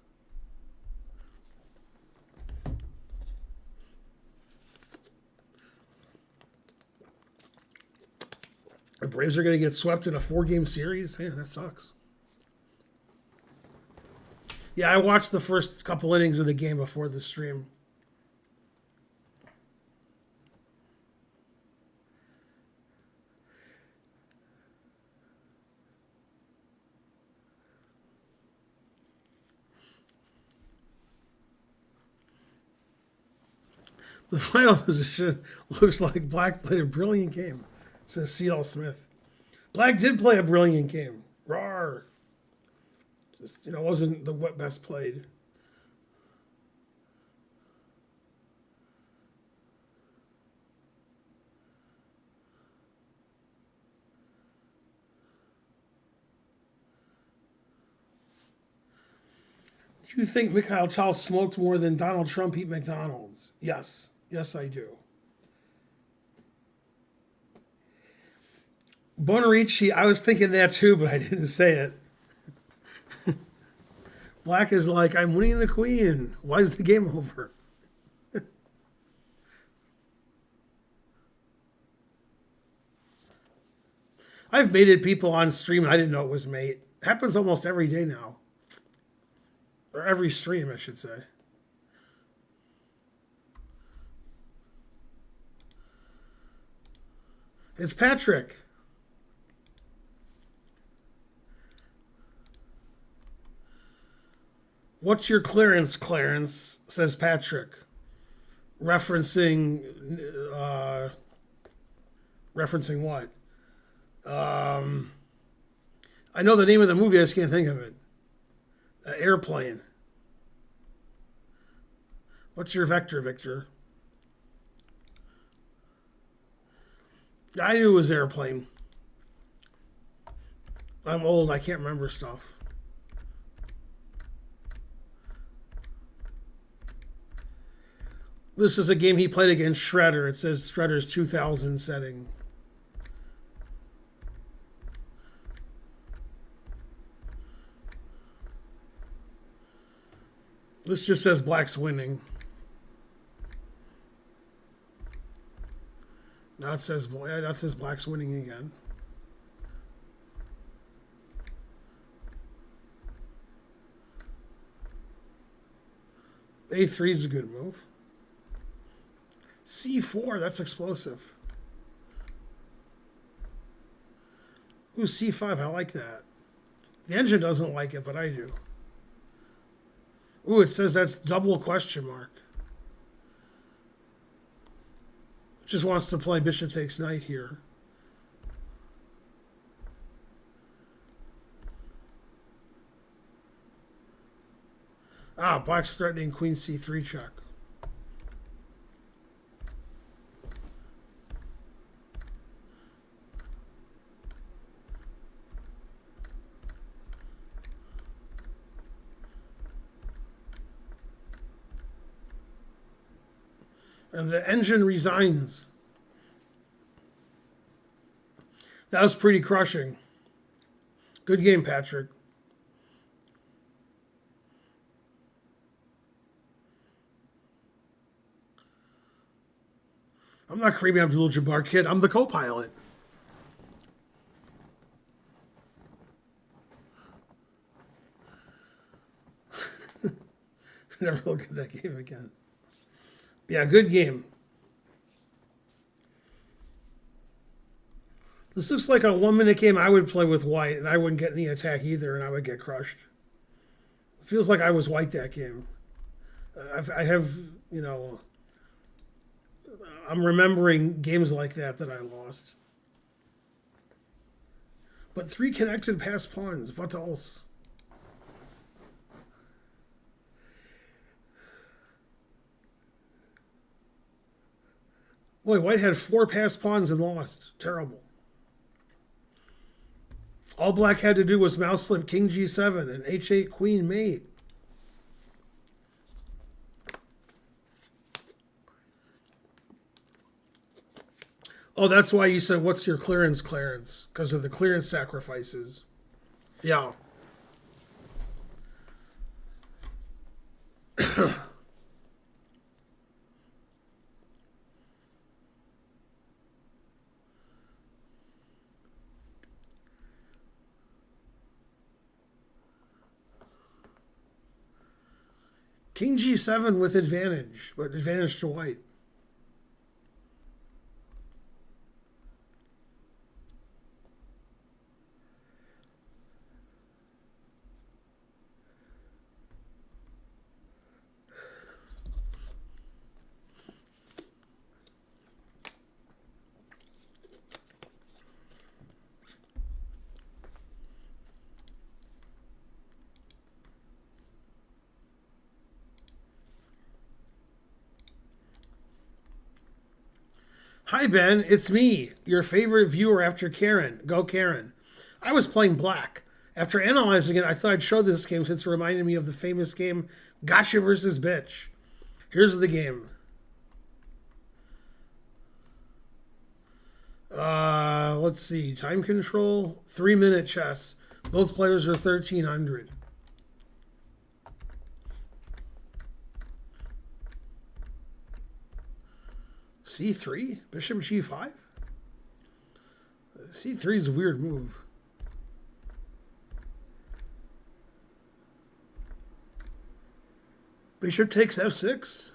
The Braves are going to get swept in a 4-game series? Man, that sucks. Yeah, I watched the first couple innings of the game before the stream. The final position looks like Black played a brilliant game, says C.L. Smith. Black did play a brilliant game. Rawr. Just, wasn't the best played. Do you think Mikhail Tal smoked more than Donald Trump eat McDonald's? Yes. Yes, I do. Bonarici, I was thinking that too, but I didn't say it. Black is like, I'm winning the queen. Why is the game over? I've mated people on stream and I didn't know it was mate. It happens almost every day now. Or every stream, I should say. It's Patrick. What's your clearance, Clarence? Says Patrick. Referencing what? I know the name of the movie, I just can't think of it. Airplane. What's your vector, Victor? I knew it was Airplane. I'm old, I can't remember stuff. This is a game he played against Shredder. It says Shredder's 2000 setting. This just says Black's winning. Now it says Black's winning again. A3 is a good move. C4, that's explosive. Ooh, C5, I like that. The engine doesn't like it, but I do. Ooh, it says that's double question mark. Just wants to play bishop takes knight here. Ah, Black's threatening queen c3 check. And the engine resigns. That was pretty crushing. Good game, Patrick. I'm not Kareem Abdul-Jabbar, kid. I'm the co-pilot. Never look at that game again. Yeah, good game. This looks like a 1 minute game I would play with white, and I wouldn't get any attack either, and I would get crushed. It feels like I was white that game. I have, you know, I'm remembering games like that I lost. But 3 connected passed pawns. What else? Boy, white had 4 passed pawns and lost. Terrible. All black had to do was mouse slip king g7 and h8 queen mate. Oh, that's why you said, what's your clearance, Clarence? Because of the clearance sacrifices. Yeah. King g7 with advantage, but advantage to white. Hi, Ben. It's me, your favorite viewer after Karen. Go, Karen. I was playing black. After analyzing it, I thought I'd show this game since it reminded me of the famous game Gotcha versus Bitch. Here's the game. Let's see. Time control. 3-minute chess. Both players are 1,300. C3? Bishop G5? C3 is a weird move. Bishop takes F6?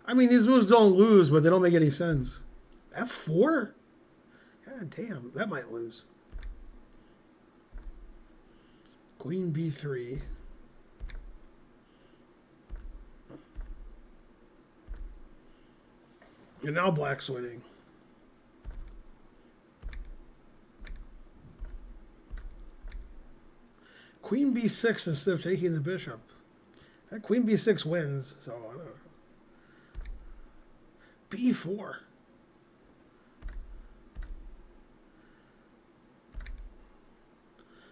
I mean, these moves don't lose, but they don't make any sense. F4? God damn, that might lose. Queen B3. And now black's winning. Queen b6 instead of taking the bishop. That queen b6 wins, so I don't know. b4.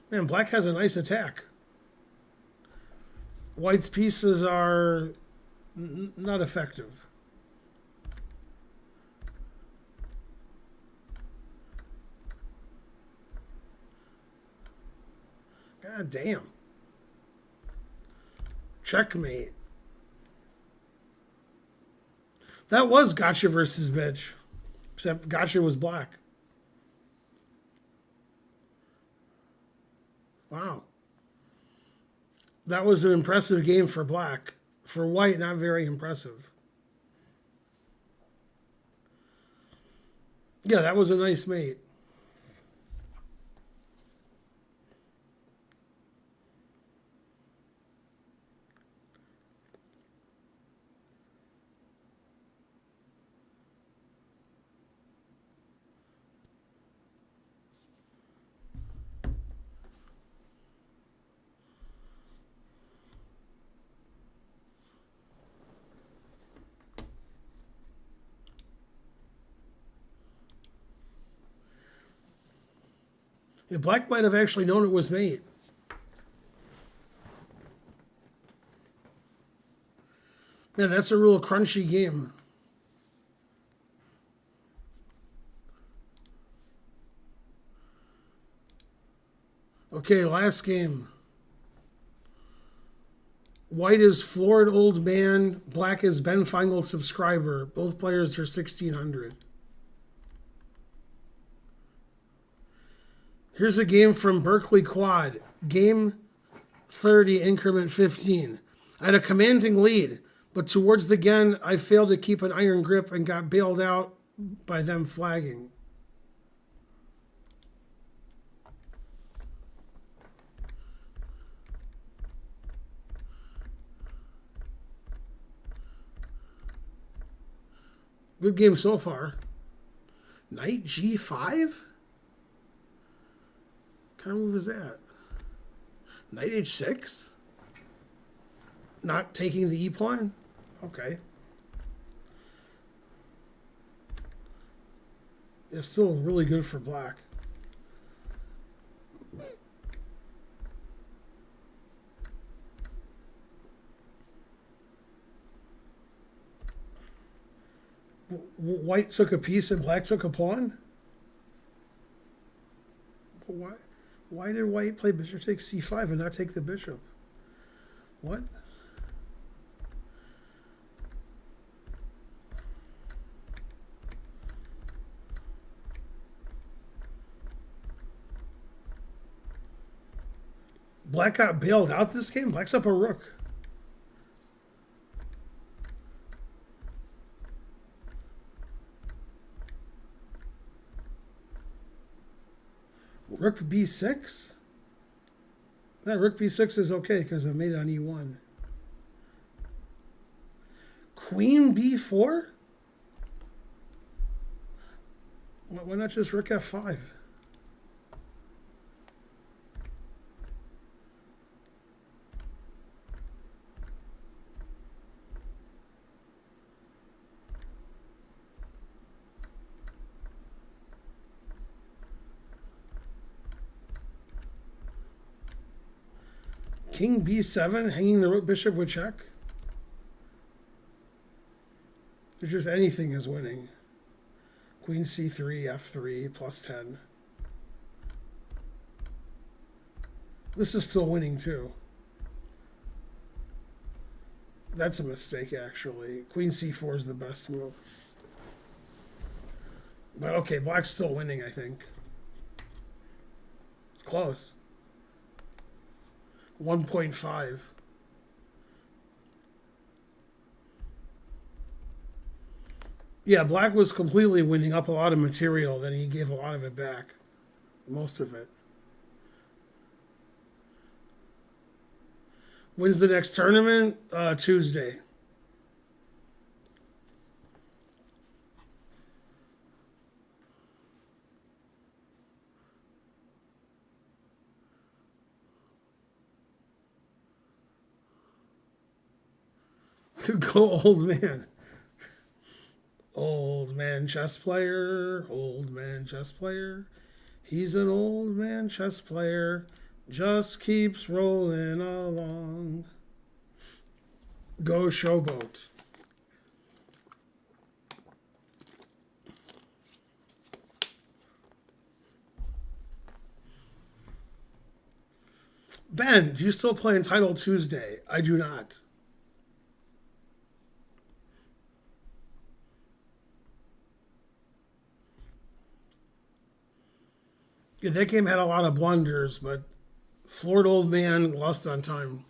Man, black has a nice attack. White's pieces are not effective. God damn. Checkmate. That was gotcha versus bitch. Except gotcha was black. Wow. That was an impressive game for black. For white, not very impressive. Yeah, that was a nice mate. Yeah, black might have actually known it was mate. Man, that's a real crunchy game. Okay, last game. White is floored old man. Black is Ben Feingold subscriber. Both players are 1,600. Here's a game from Berkeley Quad. Game 30, increment 15. I had a commanding lead, but towards the end, I failed to keep an iron grip and got bailed out by them flagging. Good game so far. Knight G5? What kind of move is that? Knight H6? Not taking the E-pawn? Okay. It's still really good for black. White took a piece and black took a pawn? Why did white play bishop takes c5 and not take the bishop? What? Black got bailed out this game? Black's up a rook. Rook b6? That rook b6 is okay because I made it on e1. Queen b4? Why not just rook f5? King b7, hanging the rook bishop with check. There's just anything is winning. Queen c3, f3, plus 10. This is still winning too. That's a mistake, actually. Queen c4 is the best move. But okay, black's still winning, I think. It's close. 1.5. Yeah, black was completely winning up a lot of material, then he gave a lot of it back. Most of it. When's the next tournament? Tuesday. Go old man. Old man chess player, old man chess player. He's an old man chess player, just keeps rolling along. Go showboat. Ben, do you still play Entitled Tuesday? I do not. Yeah, that game had a lot of blunders, but floored old man lost on time.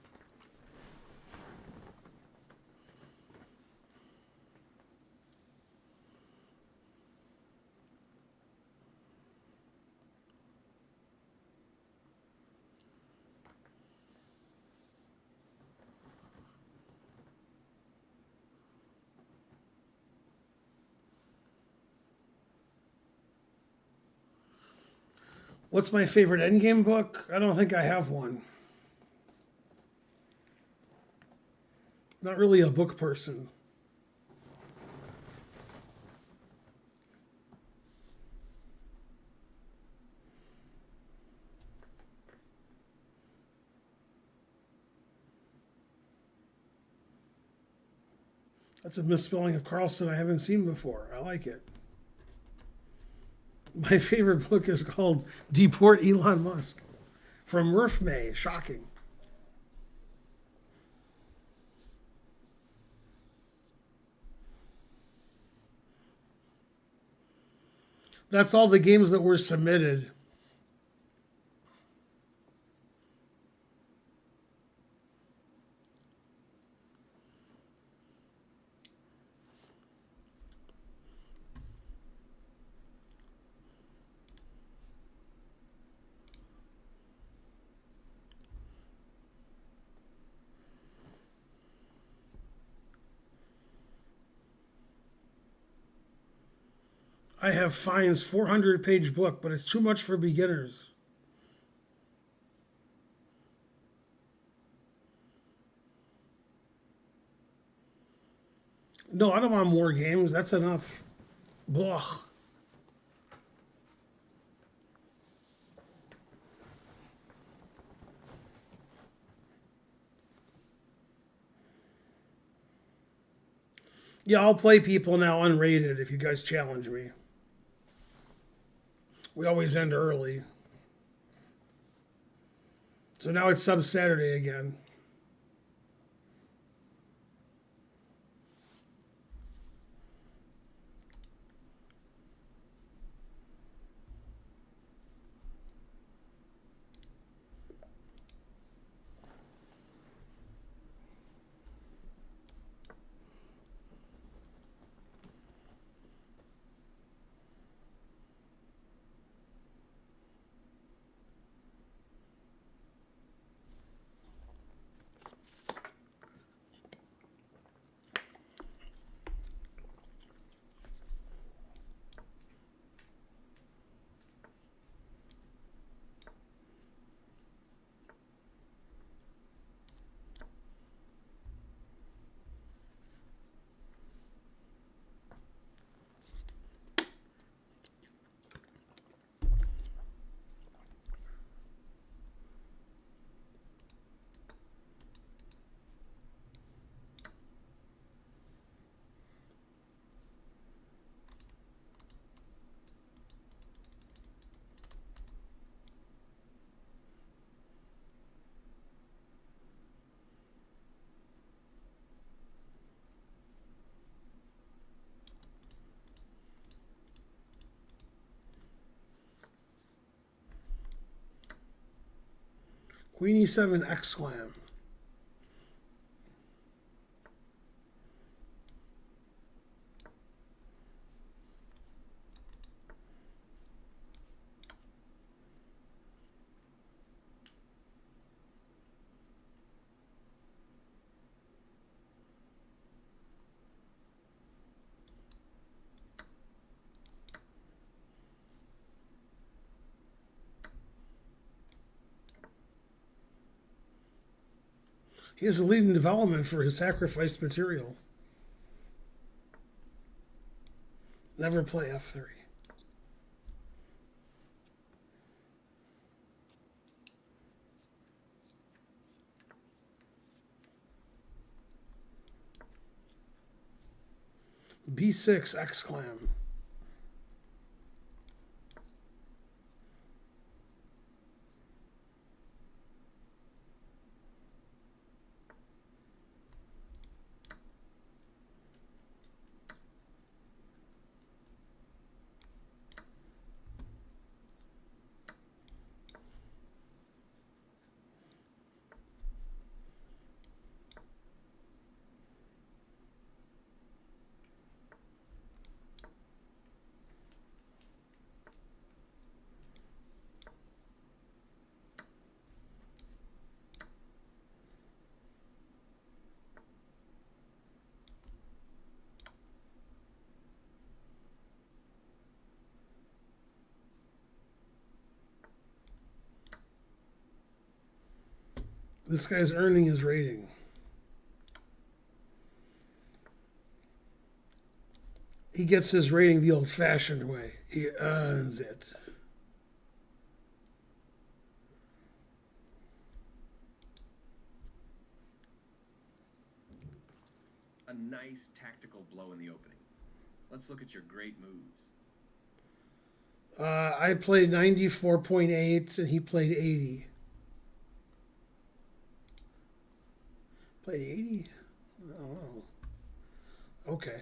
What's my favorite endgame book? I don't think I have one. Not really a book person. That's a misspelling of Carlson I haven't seen before. I like it. My favorite book is called Deport Elon Musk from Murph May. Shocking. That's all the games that were submitted. I have Fine's 400-page book, but it's too much for beginners. No, I don't want more games. That's enough. Blah. Yeah, I'll play people now unrated if you guys challenge me. We always end early. So now it's Sub Saturday again. Queen E7 exclam. He is a lead in development for his sacrificed material. Never play F3. B6 exclam. This guy's earning his rating. He gets his rating the old-fashioned way. He earns it. A nice tactical blow in the opening. Let's look at your great moves. I played 94.8 and he played 80. Played 80? I don't know. Okay.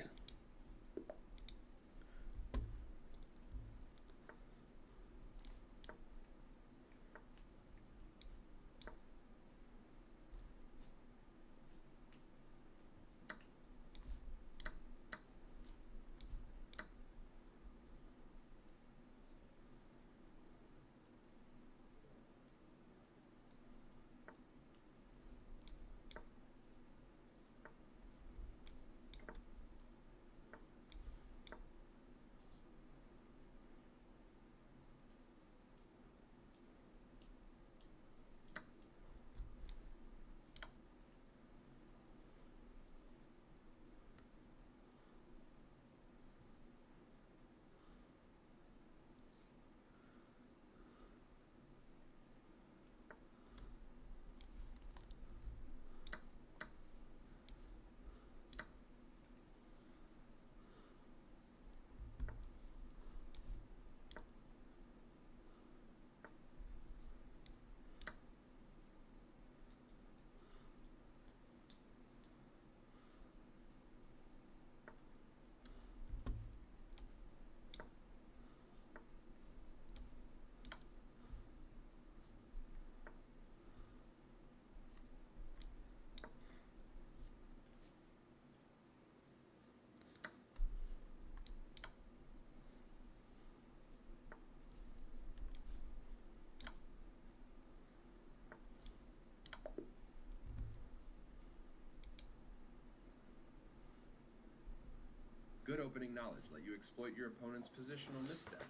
Good opening knowledge. Let you exploit your opponent's positional misstep.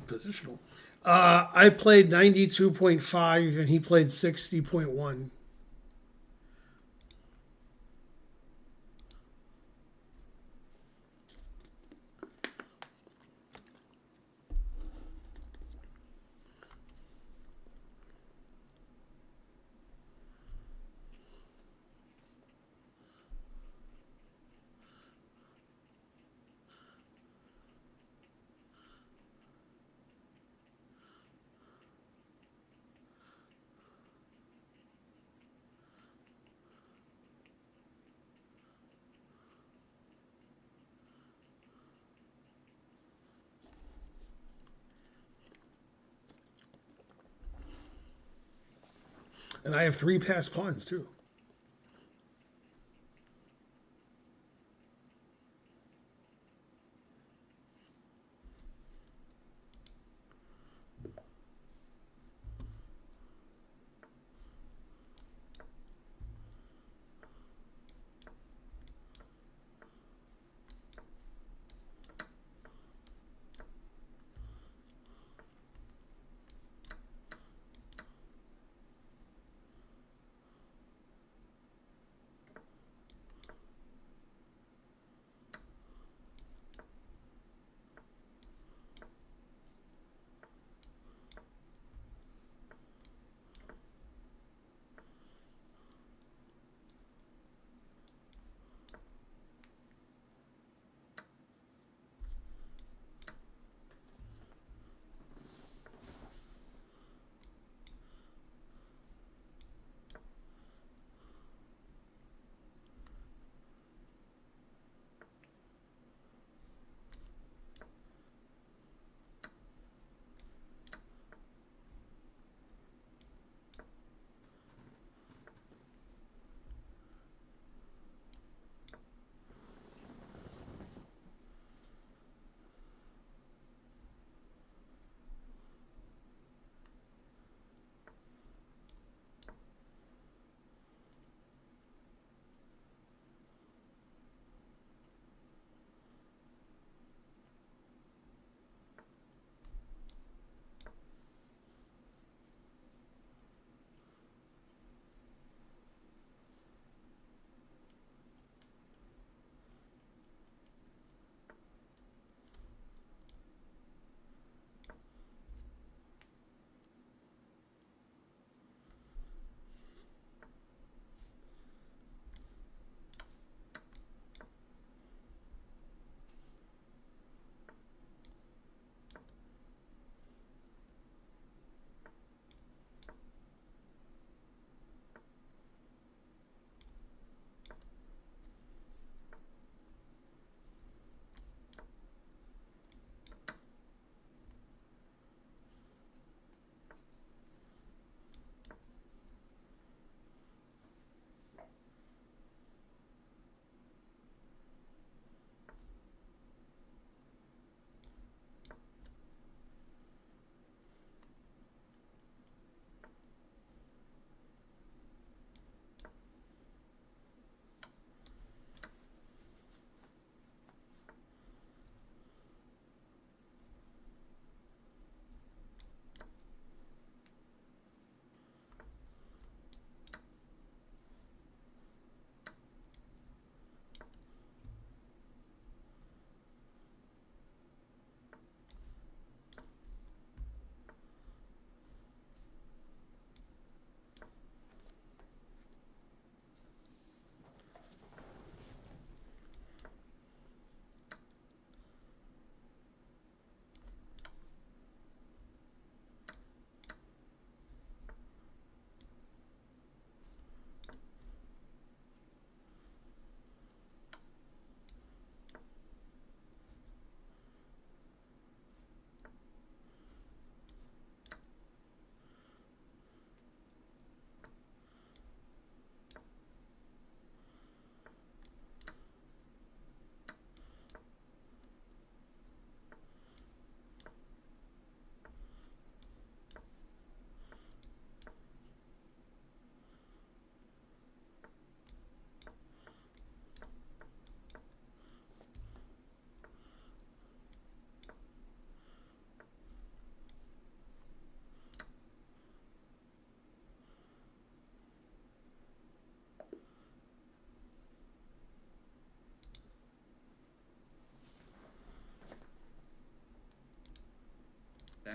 Positional. I played 92.5 and he played 60.1. And I have 3 passed pawns too.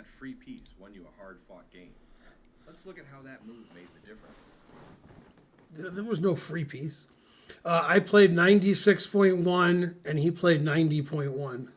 that free piece won you a hard-fought game. Let's look at how that move made the difference. There was no free piece. I played 96.1 and he played 90.1.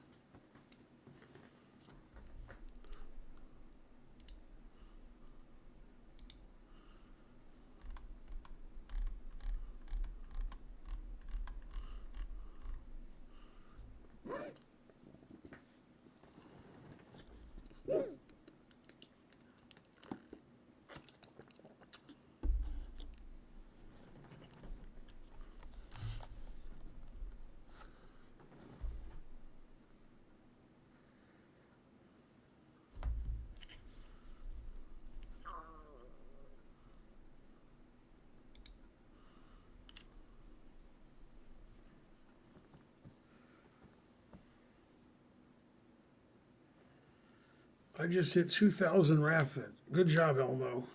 I just hit 2,000 rapid. Good job, Elmo.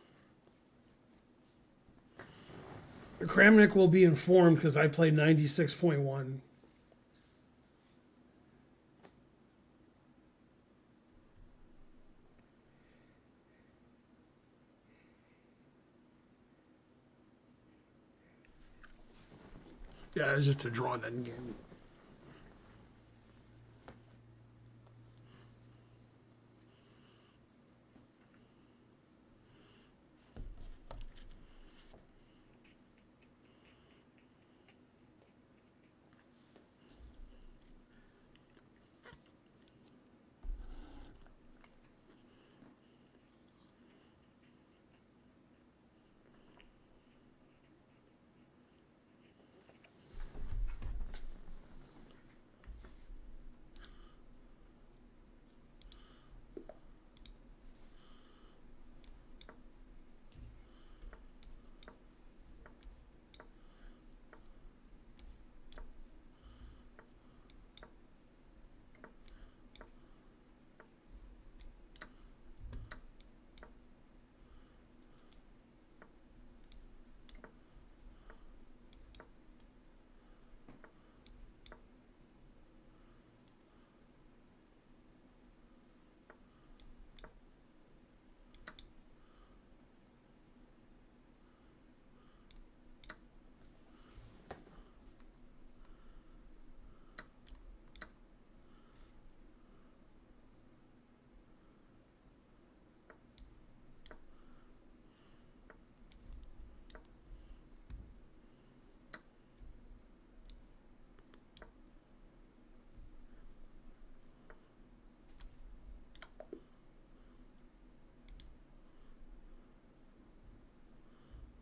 Kramnik will be informed because I played 96.1. Yeah, it's just a drawn end game.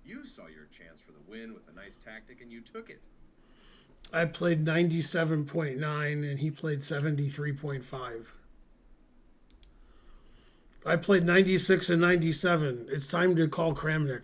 You saw your chance for the win with a nice tactic and you took it. I played 97.9 and he played 73.5. I played 96 and 97. It's time to call Kramnik.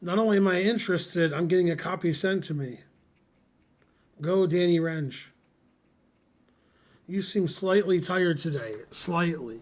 Not only am I interested, I'm getting a copy sent to me. Go, Danny Rensch. You seem slightly tired today. Slightly.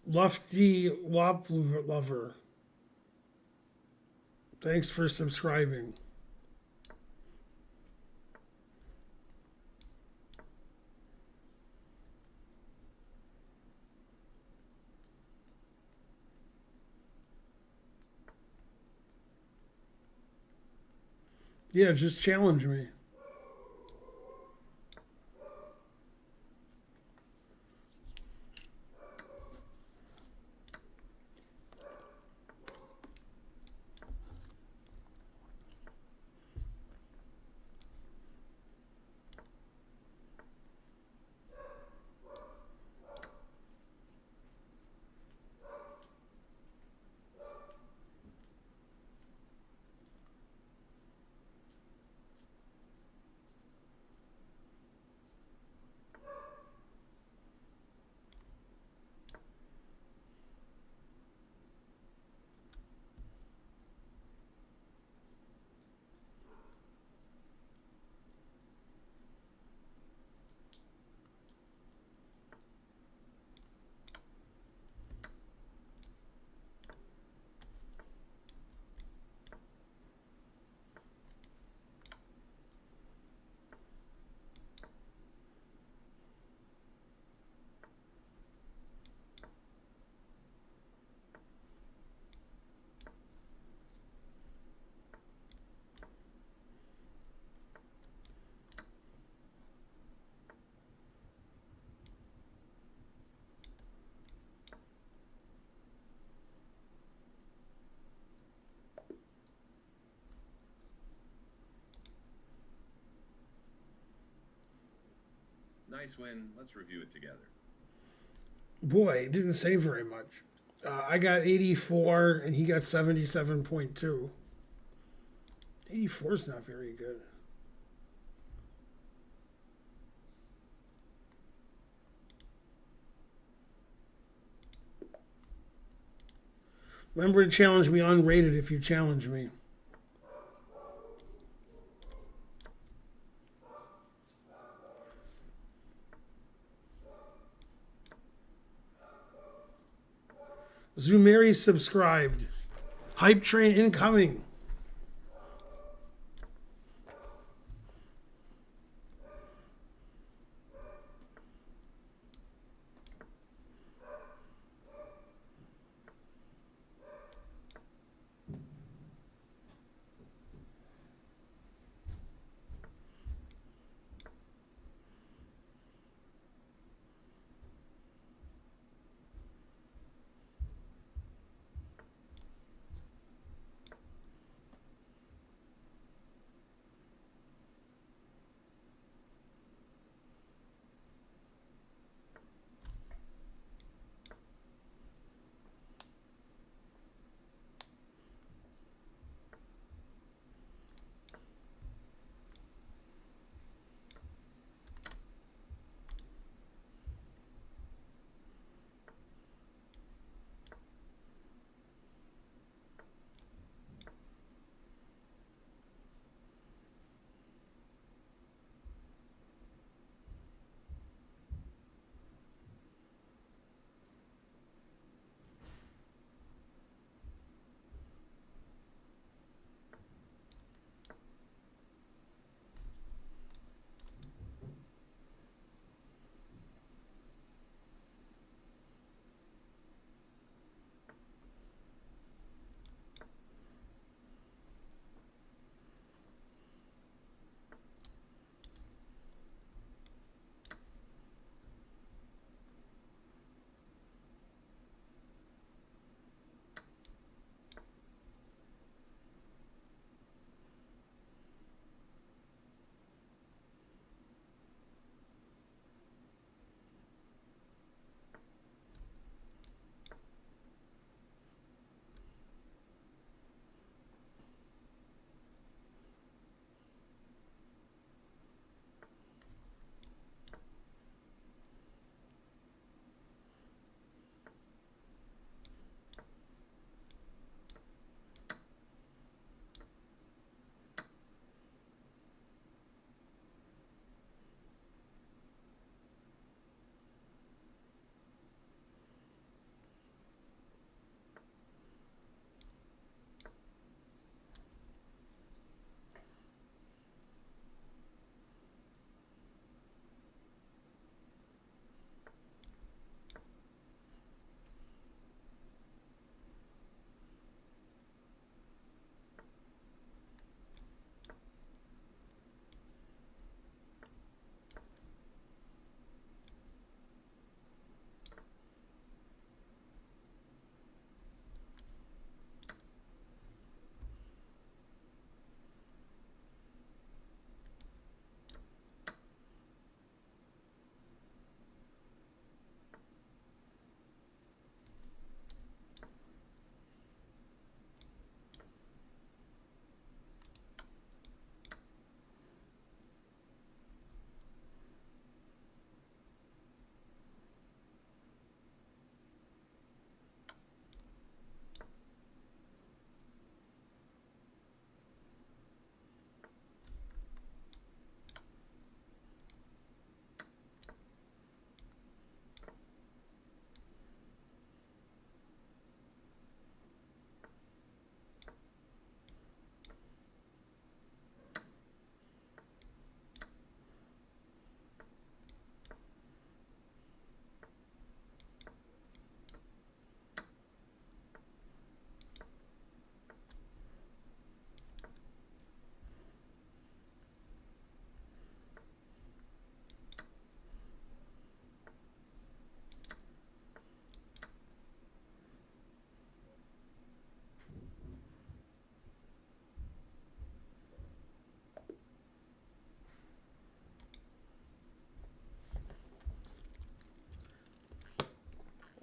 Lofty Wop Lover. Thanks for subscribing. Yeah, just challenge me. Nice win. Let's review it together. Boy, it didn't say very much. I got 84 and he got 77.2. 84 is not very good. Remember to challenge me unrated if you challenge me. Zumeri subscribed. Hype train incoming.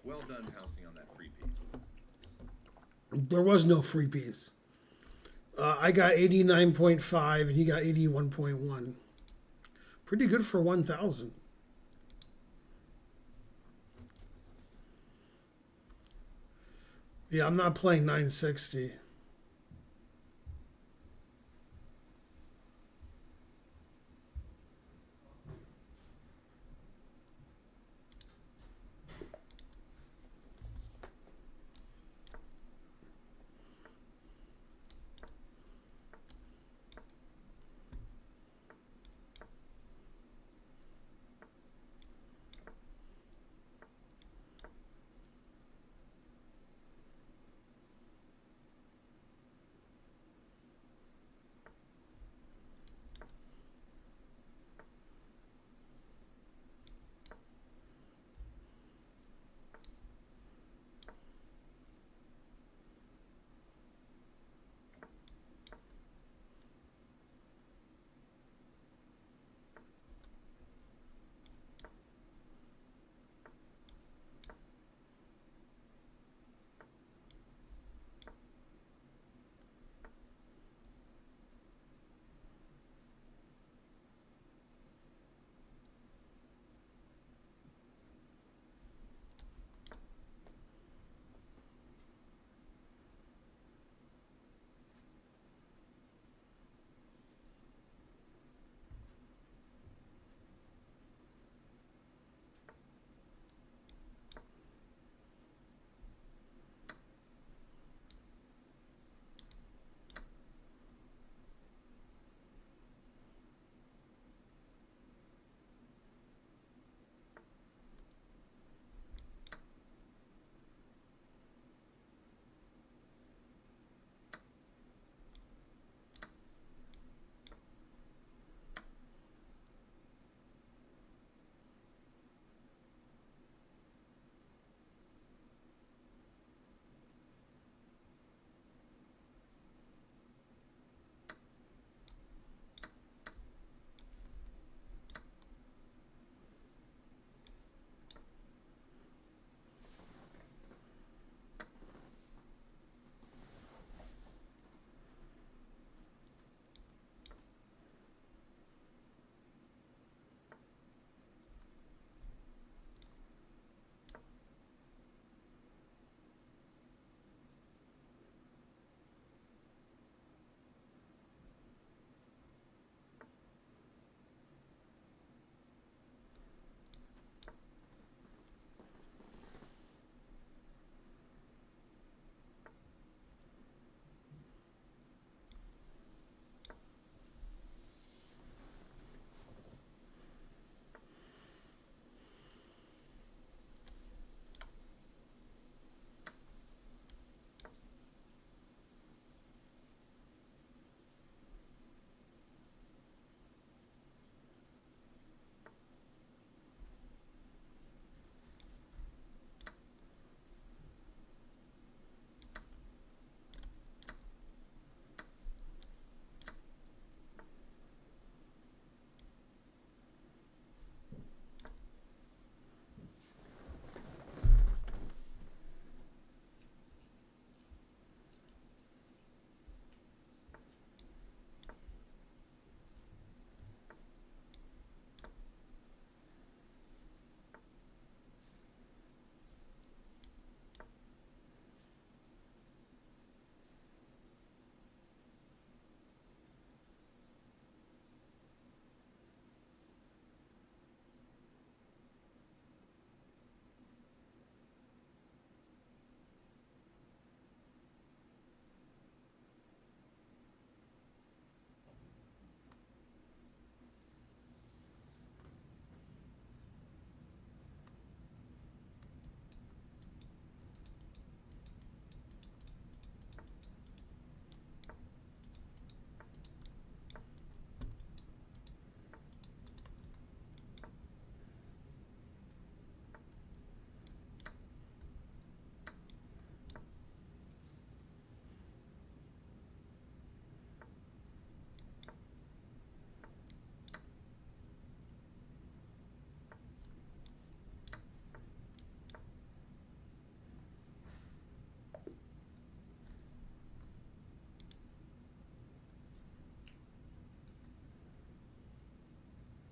Well done pouncing on that free piece. There was no free piece. I got 89.5 and he got 81.1. Pretty good for 1,000. Yeah, I'm not playing 960.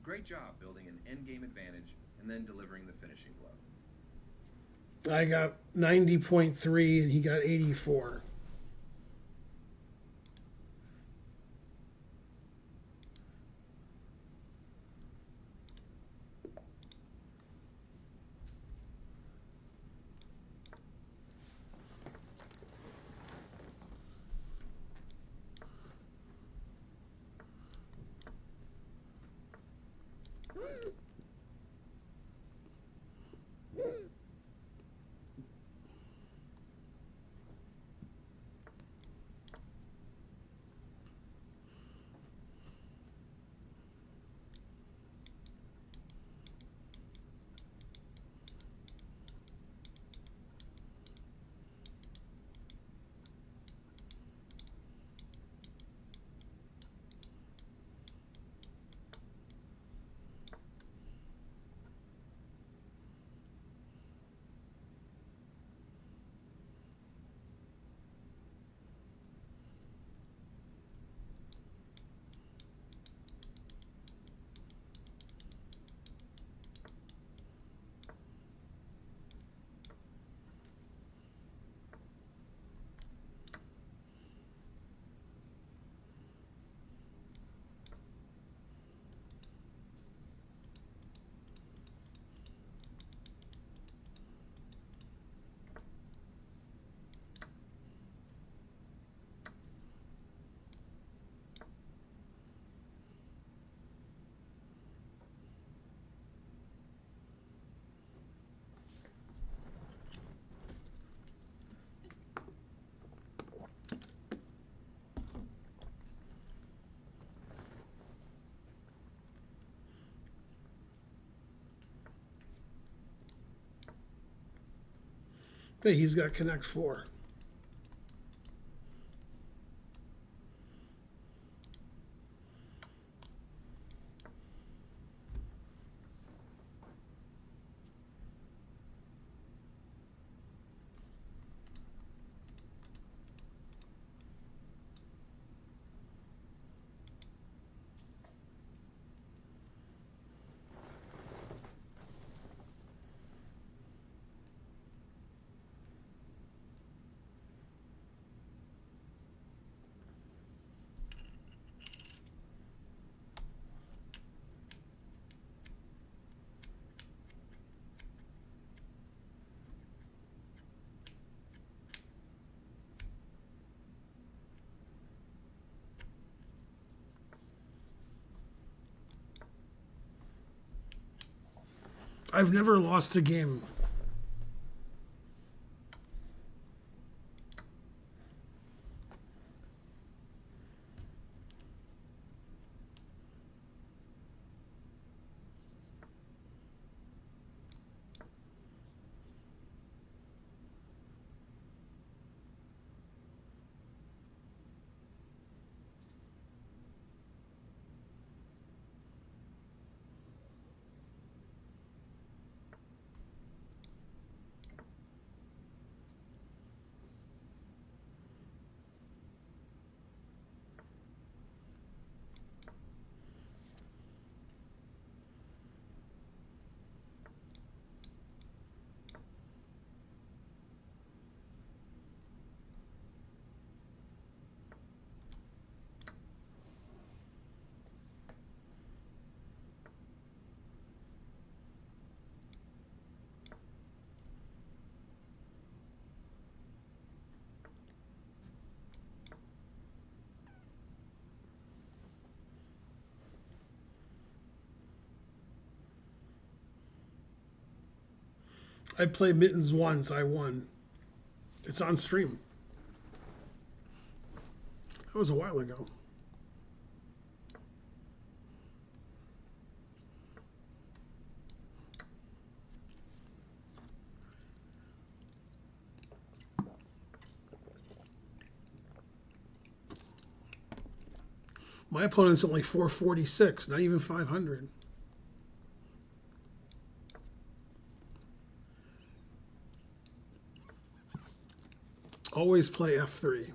Great job building an endgame advantage and then delivering the finishing blow. I got 90.3 and he got 84. Hey, he's got Connect 4. I've never lost a game. I played Mittens once. I won. It's on stream. That was a while ago. My opponent's only 446, not even 500. Always play F3.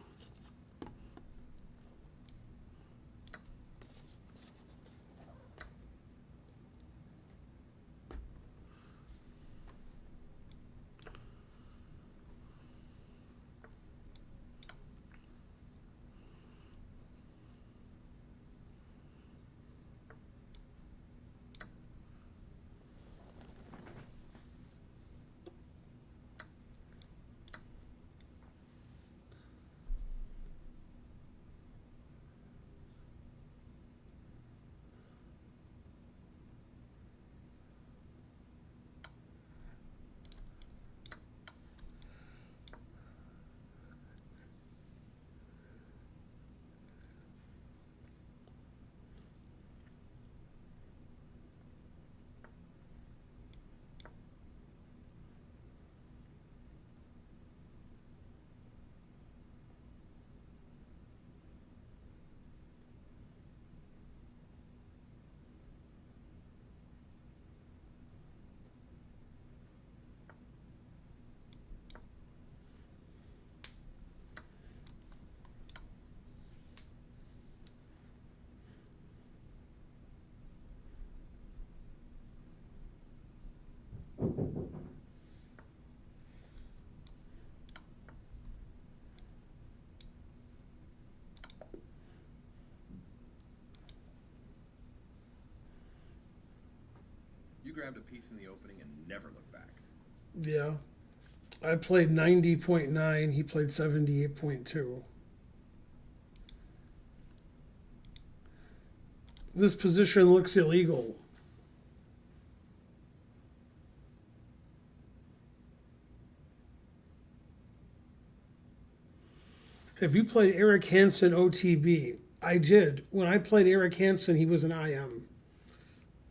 You grabbed a piece in the opening and never looked back. Yeah. I played 90.9. He played 78.2. This position looks illegal. Have you played Eric Hansen OTB? I did. When I played Eric Hansen, he was an IM.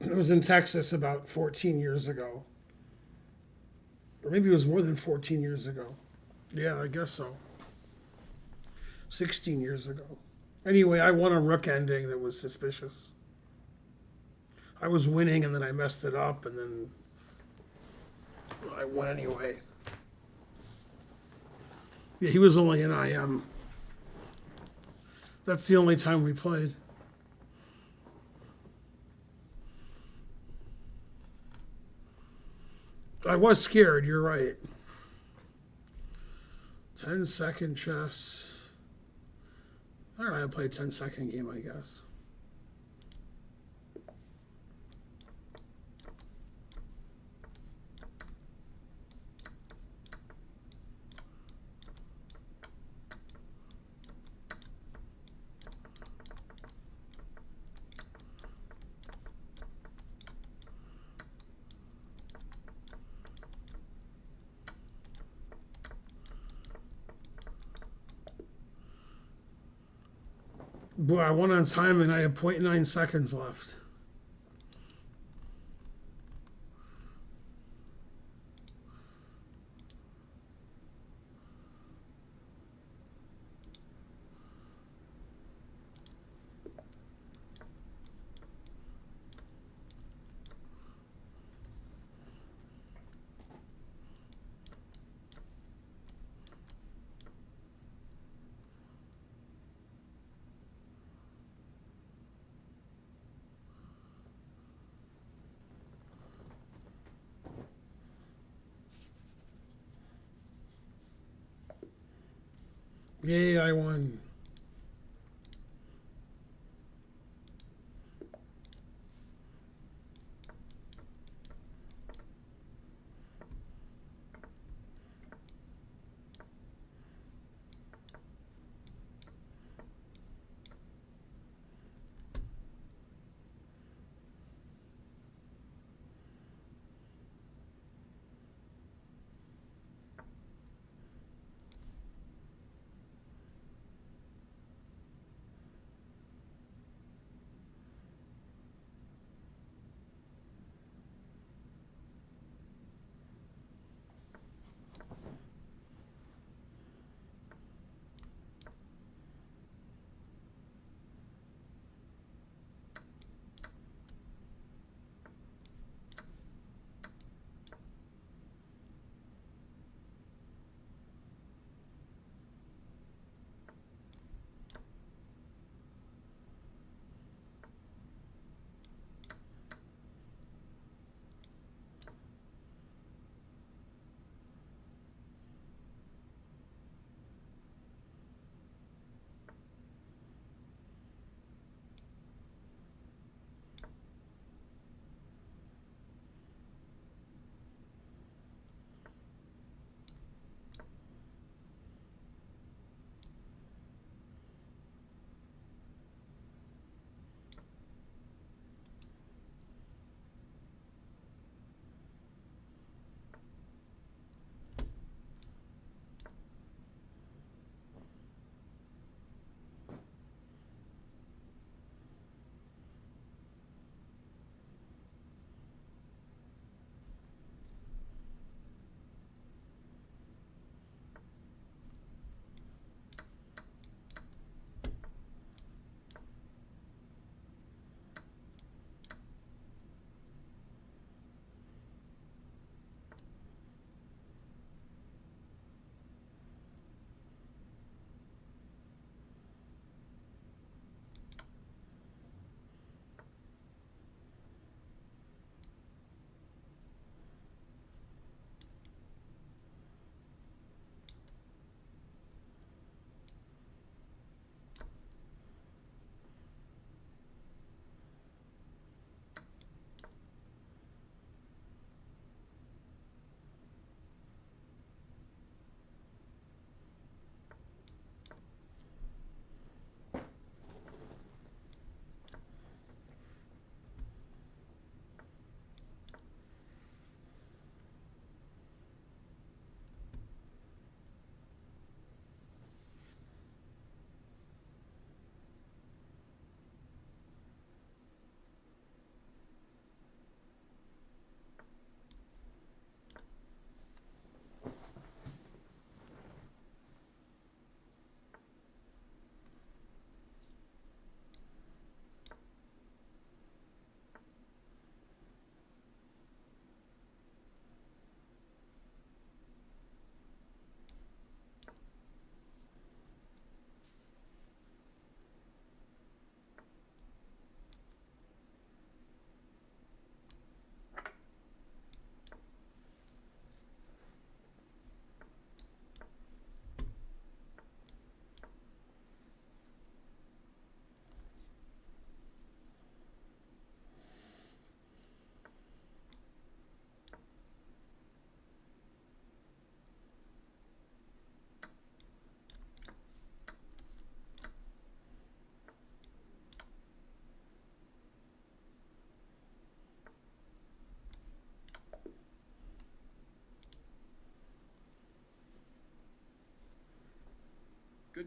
It was in Texas about 14 years ago. Or maybe it was more than 14 years ago. Yeah, I guess so. 16 years ago. Anyway, I won a rook ending that was suspicious. I was winning and then I messed it up and then I won anyway. Yeah, he was only an IM. That's the only time we played. I was scared, you're right. 10-second chess. All right, I'll play a 10-second game, I guess. Boy, I won on time and I have 0.9 seconds left. Yay, I won.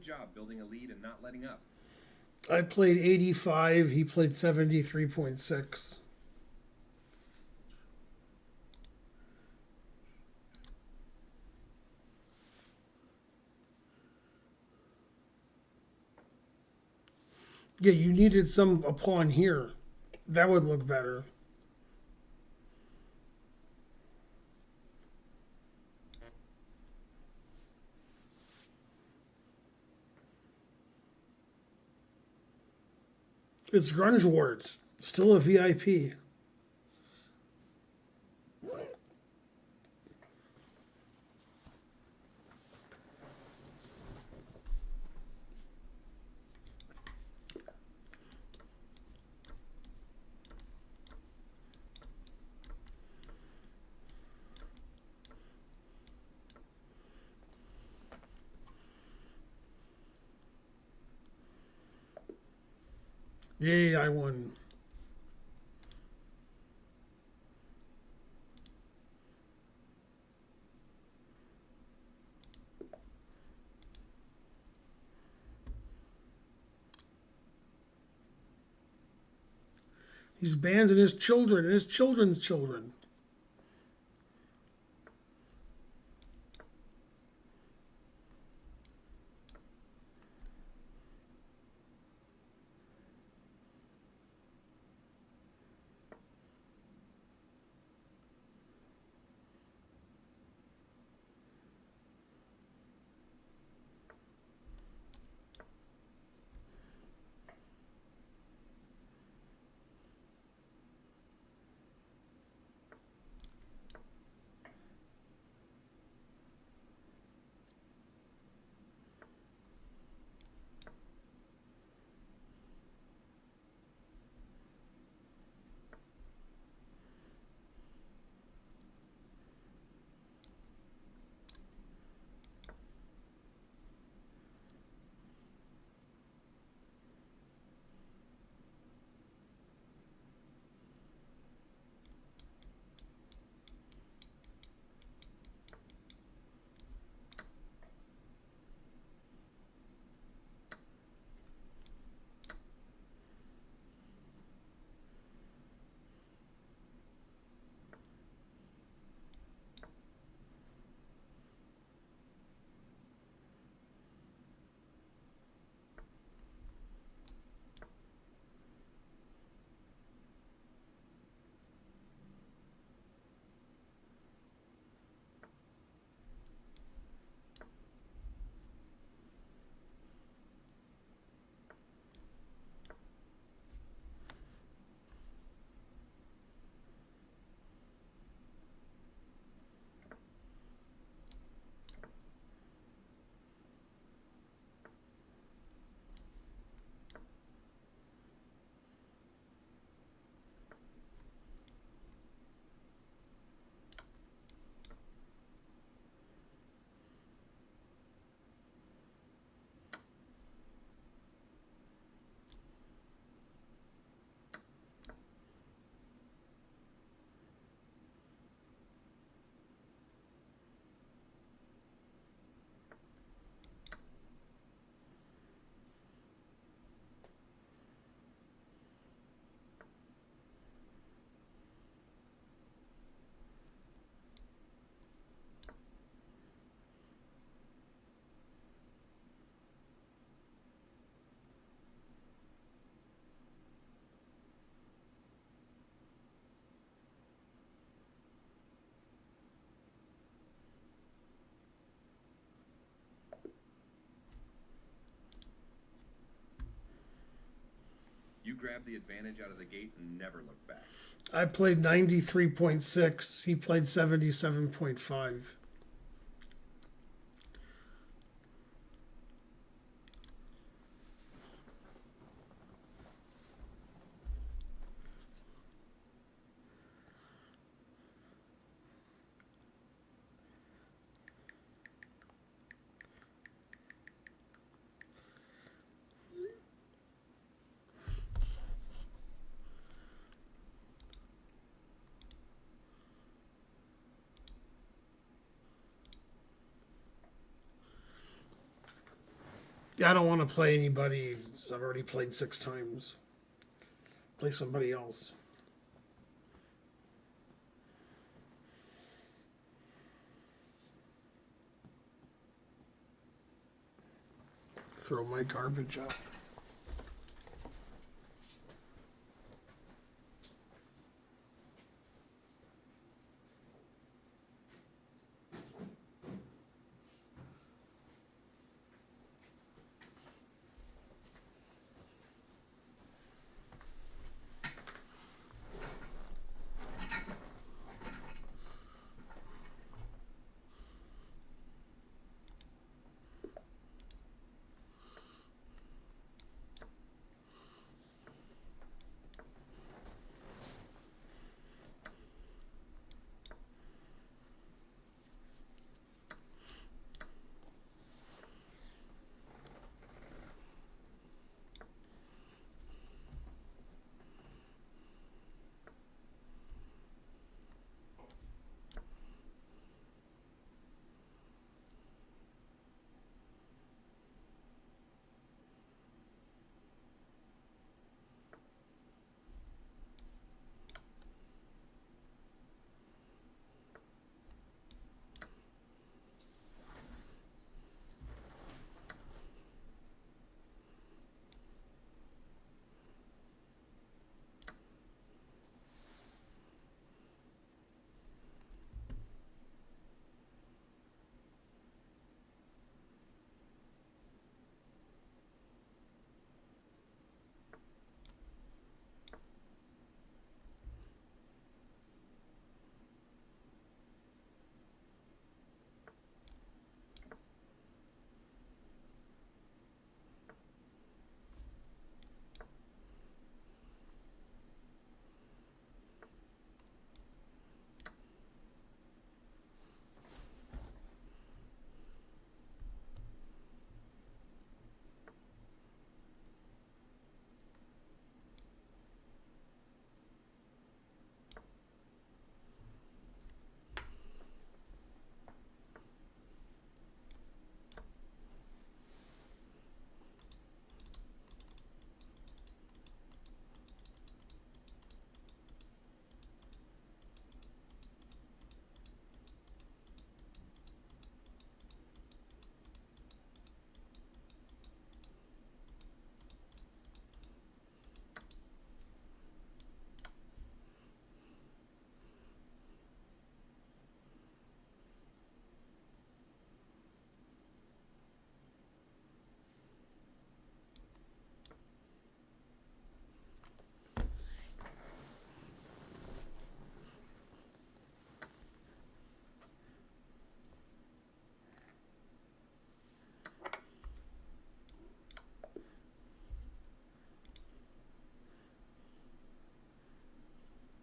job building a lead and not letting up. I played 85. He played 73.6. Yeah, you needed a pawn here. That would look better. It's Grunge Wars. Still a VIP. Yay, I won. He's abandoning his children and his children's children. You grabbed the advantage out of the gate and never looked back. I played 93.6. He played 77.5. Yeah, I don't want to play anybody. I've already played 6 times. Play somebody else. Throw my garbage out.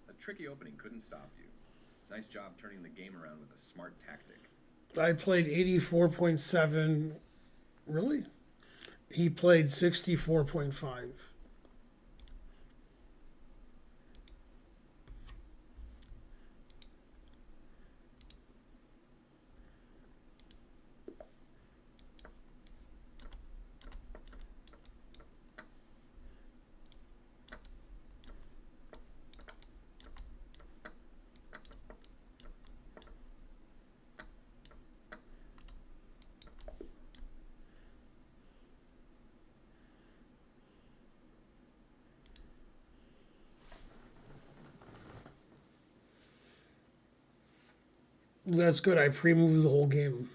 A tricky opening couldn't stop you. Nice job turning the game around with a smart tactic. I played 84.7. Really? He played 64.5. That's good. I pre-moved the whole game.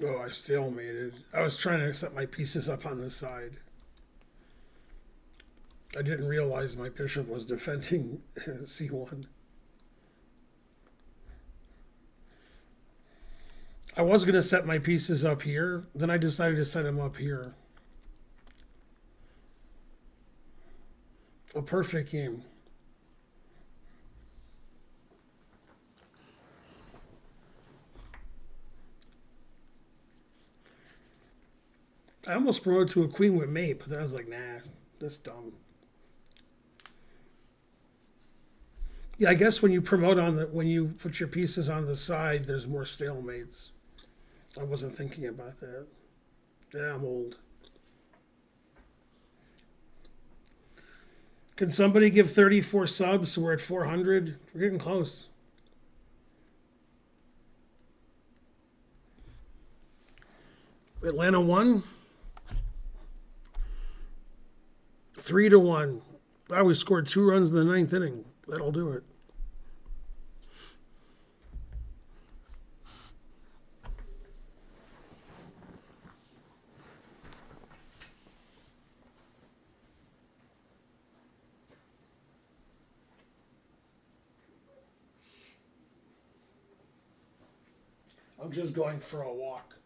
Oh, I stalemated. I was trying to set my pieces up on the side. I didn't realize my bishop was defending c1. I was going to set my pieces up here. Then I decided to set them up here. A perfect game. I almost promoted to a queen with mate, but then I was like, nah, that's dumb. Yeah, I guess when you promote when you put your pieces on the side, there's more stalemates. I wasn't thinking about that. Yeah, I'm old. Can somebody give 34 subs so we're at 400? We're getting close. Atlanta won. 3-1. Wow, we scored 2 runs in the 9th inning. That'll do it. I'm just going for a walk.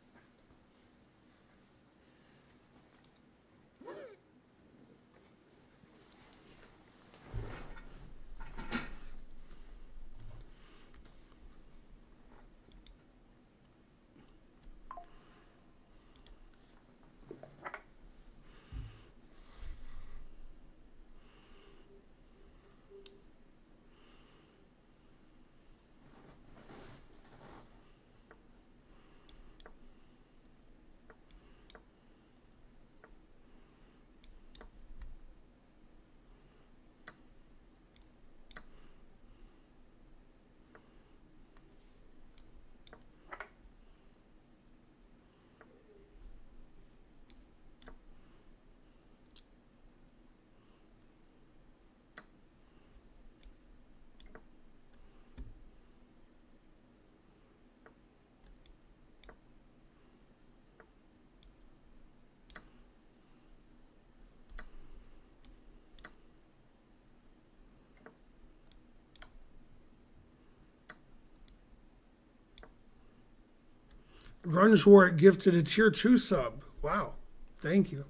Grungewart gifted a tier 2 sub. Wow. Thank you.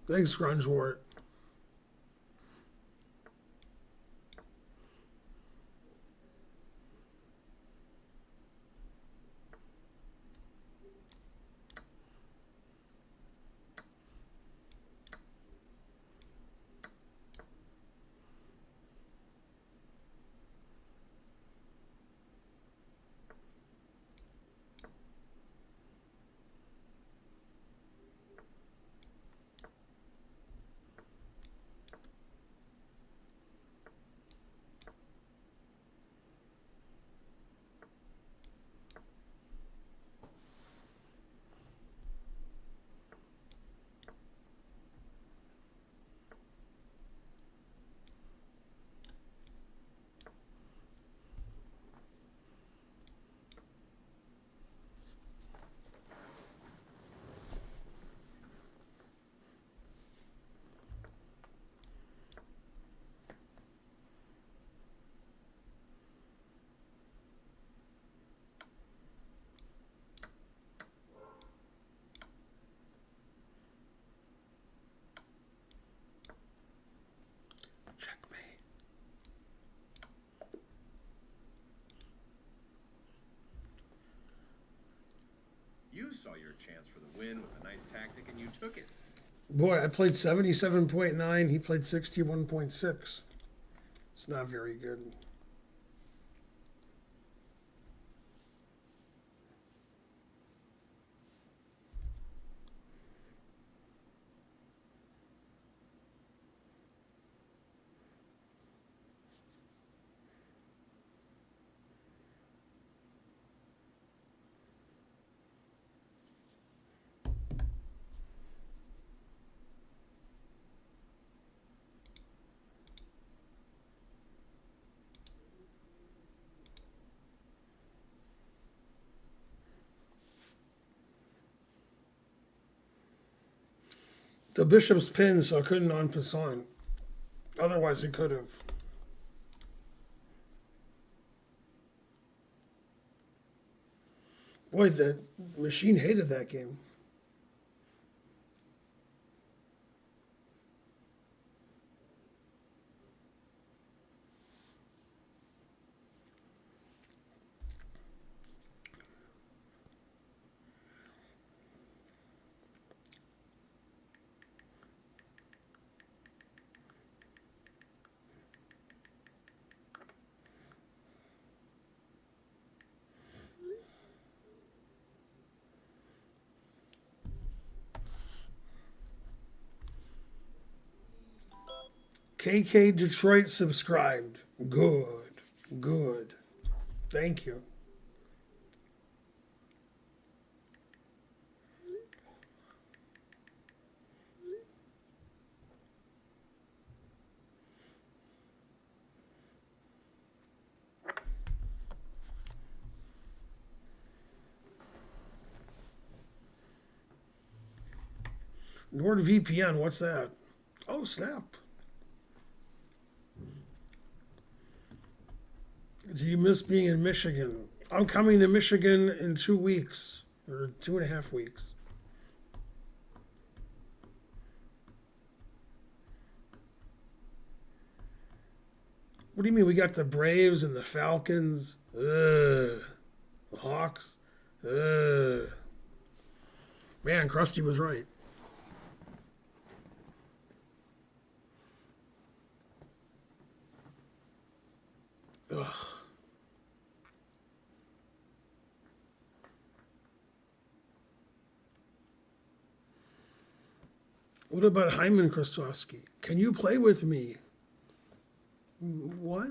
Thanks, Grungewart. Checkmate. You saw your chance for the win with a nice tactic and you took it. Boy, I played 77.9. He played 61.6. It's not very good. The bishop's pinned, so I couldn't en passant. Otherwise, it could have. Boy, the machine hated that game. KK Detroit subscribed. Good. Good. Thank you. NordVPN, what's that? Oh, snap. Do you miss being in Michigan? I'm coming to Michigan in 2 weeks, or 2.5 weeks. What do you mean? We got the Braves and the Falcons. The Hawks. Man, Krusty was right. Ugh. What about Hyman Krostowski? Can you play with me? What?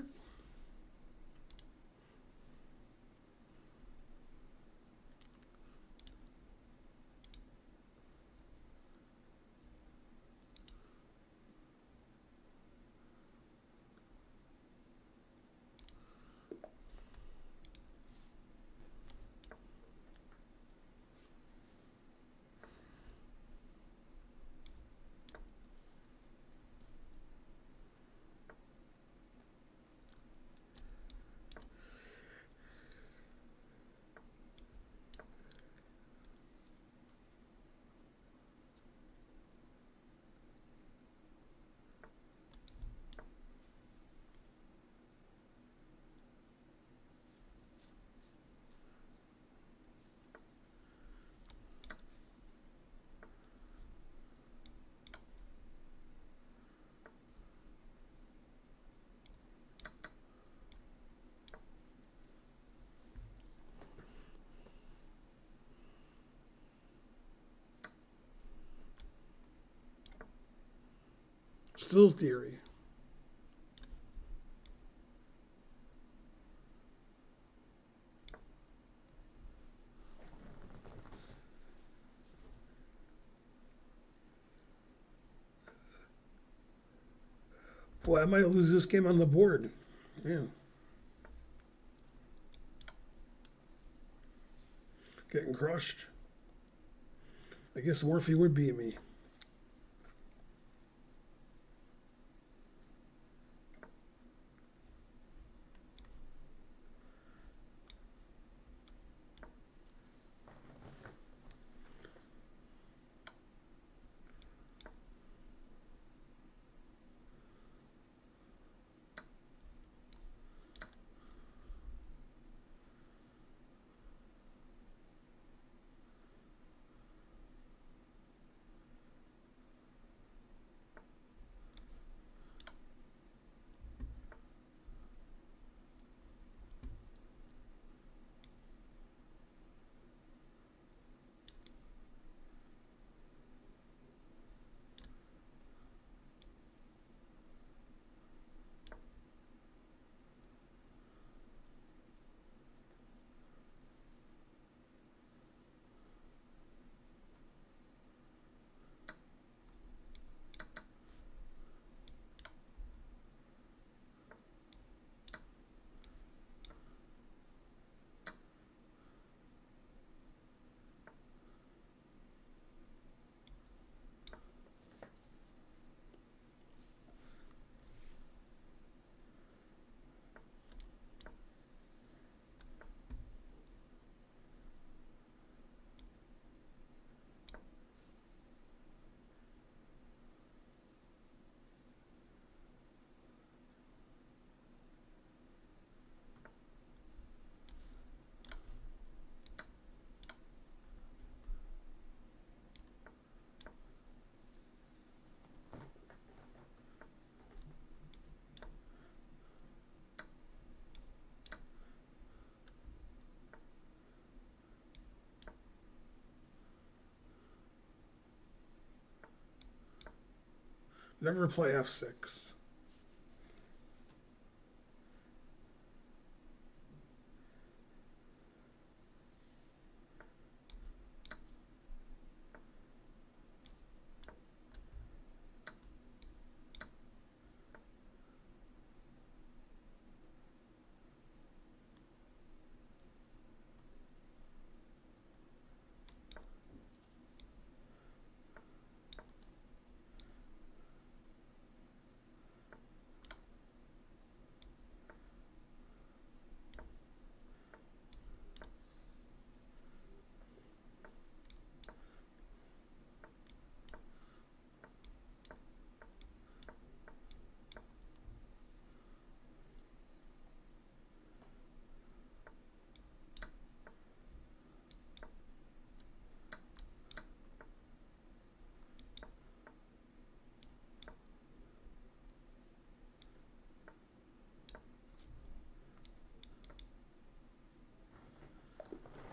Still theory. Boy, I might lose this game on the board. Yeah. Getting crushed. I guess Morphe would beat me. Never play f6.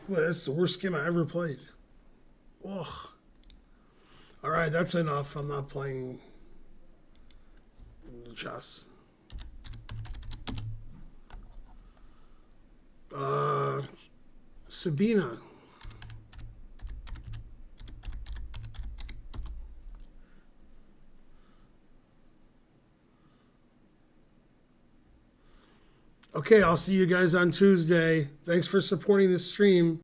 Well, that's the worst game I ever played. Ugh. All right, that's enough. I'm not playing chess. Sabina. Okay, I'll see you guys on Tuesday. Thanks for supporting the stream.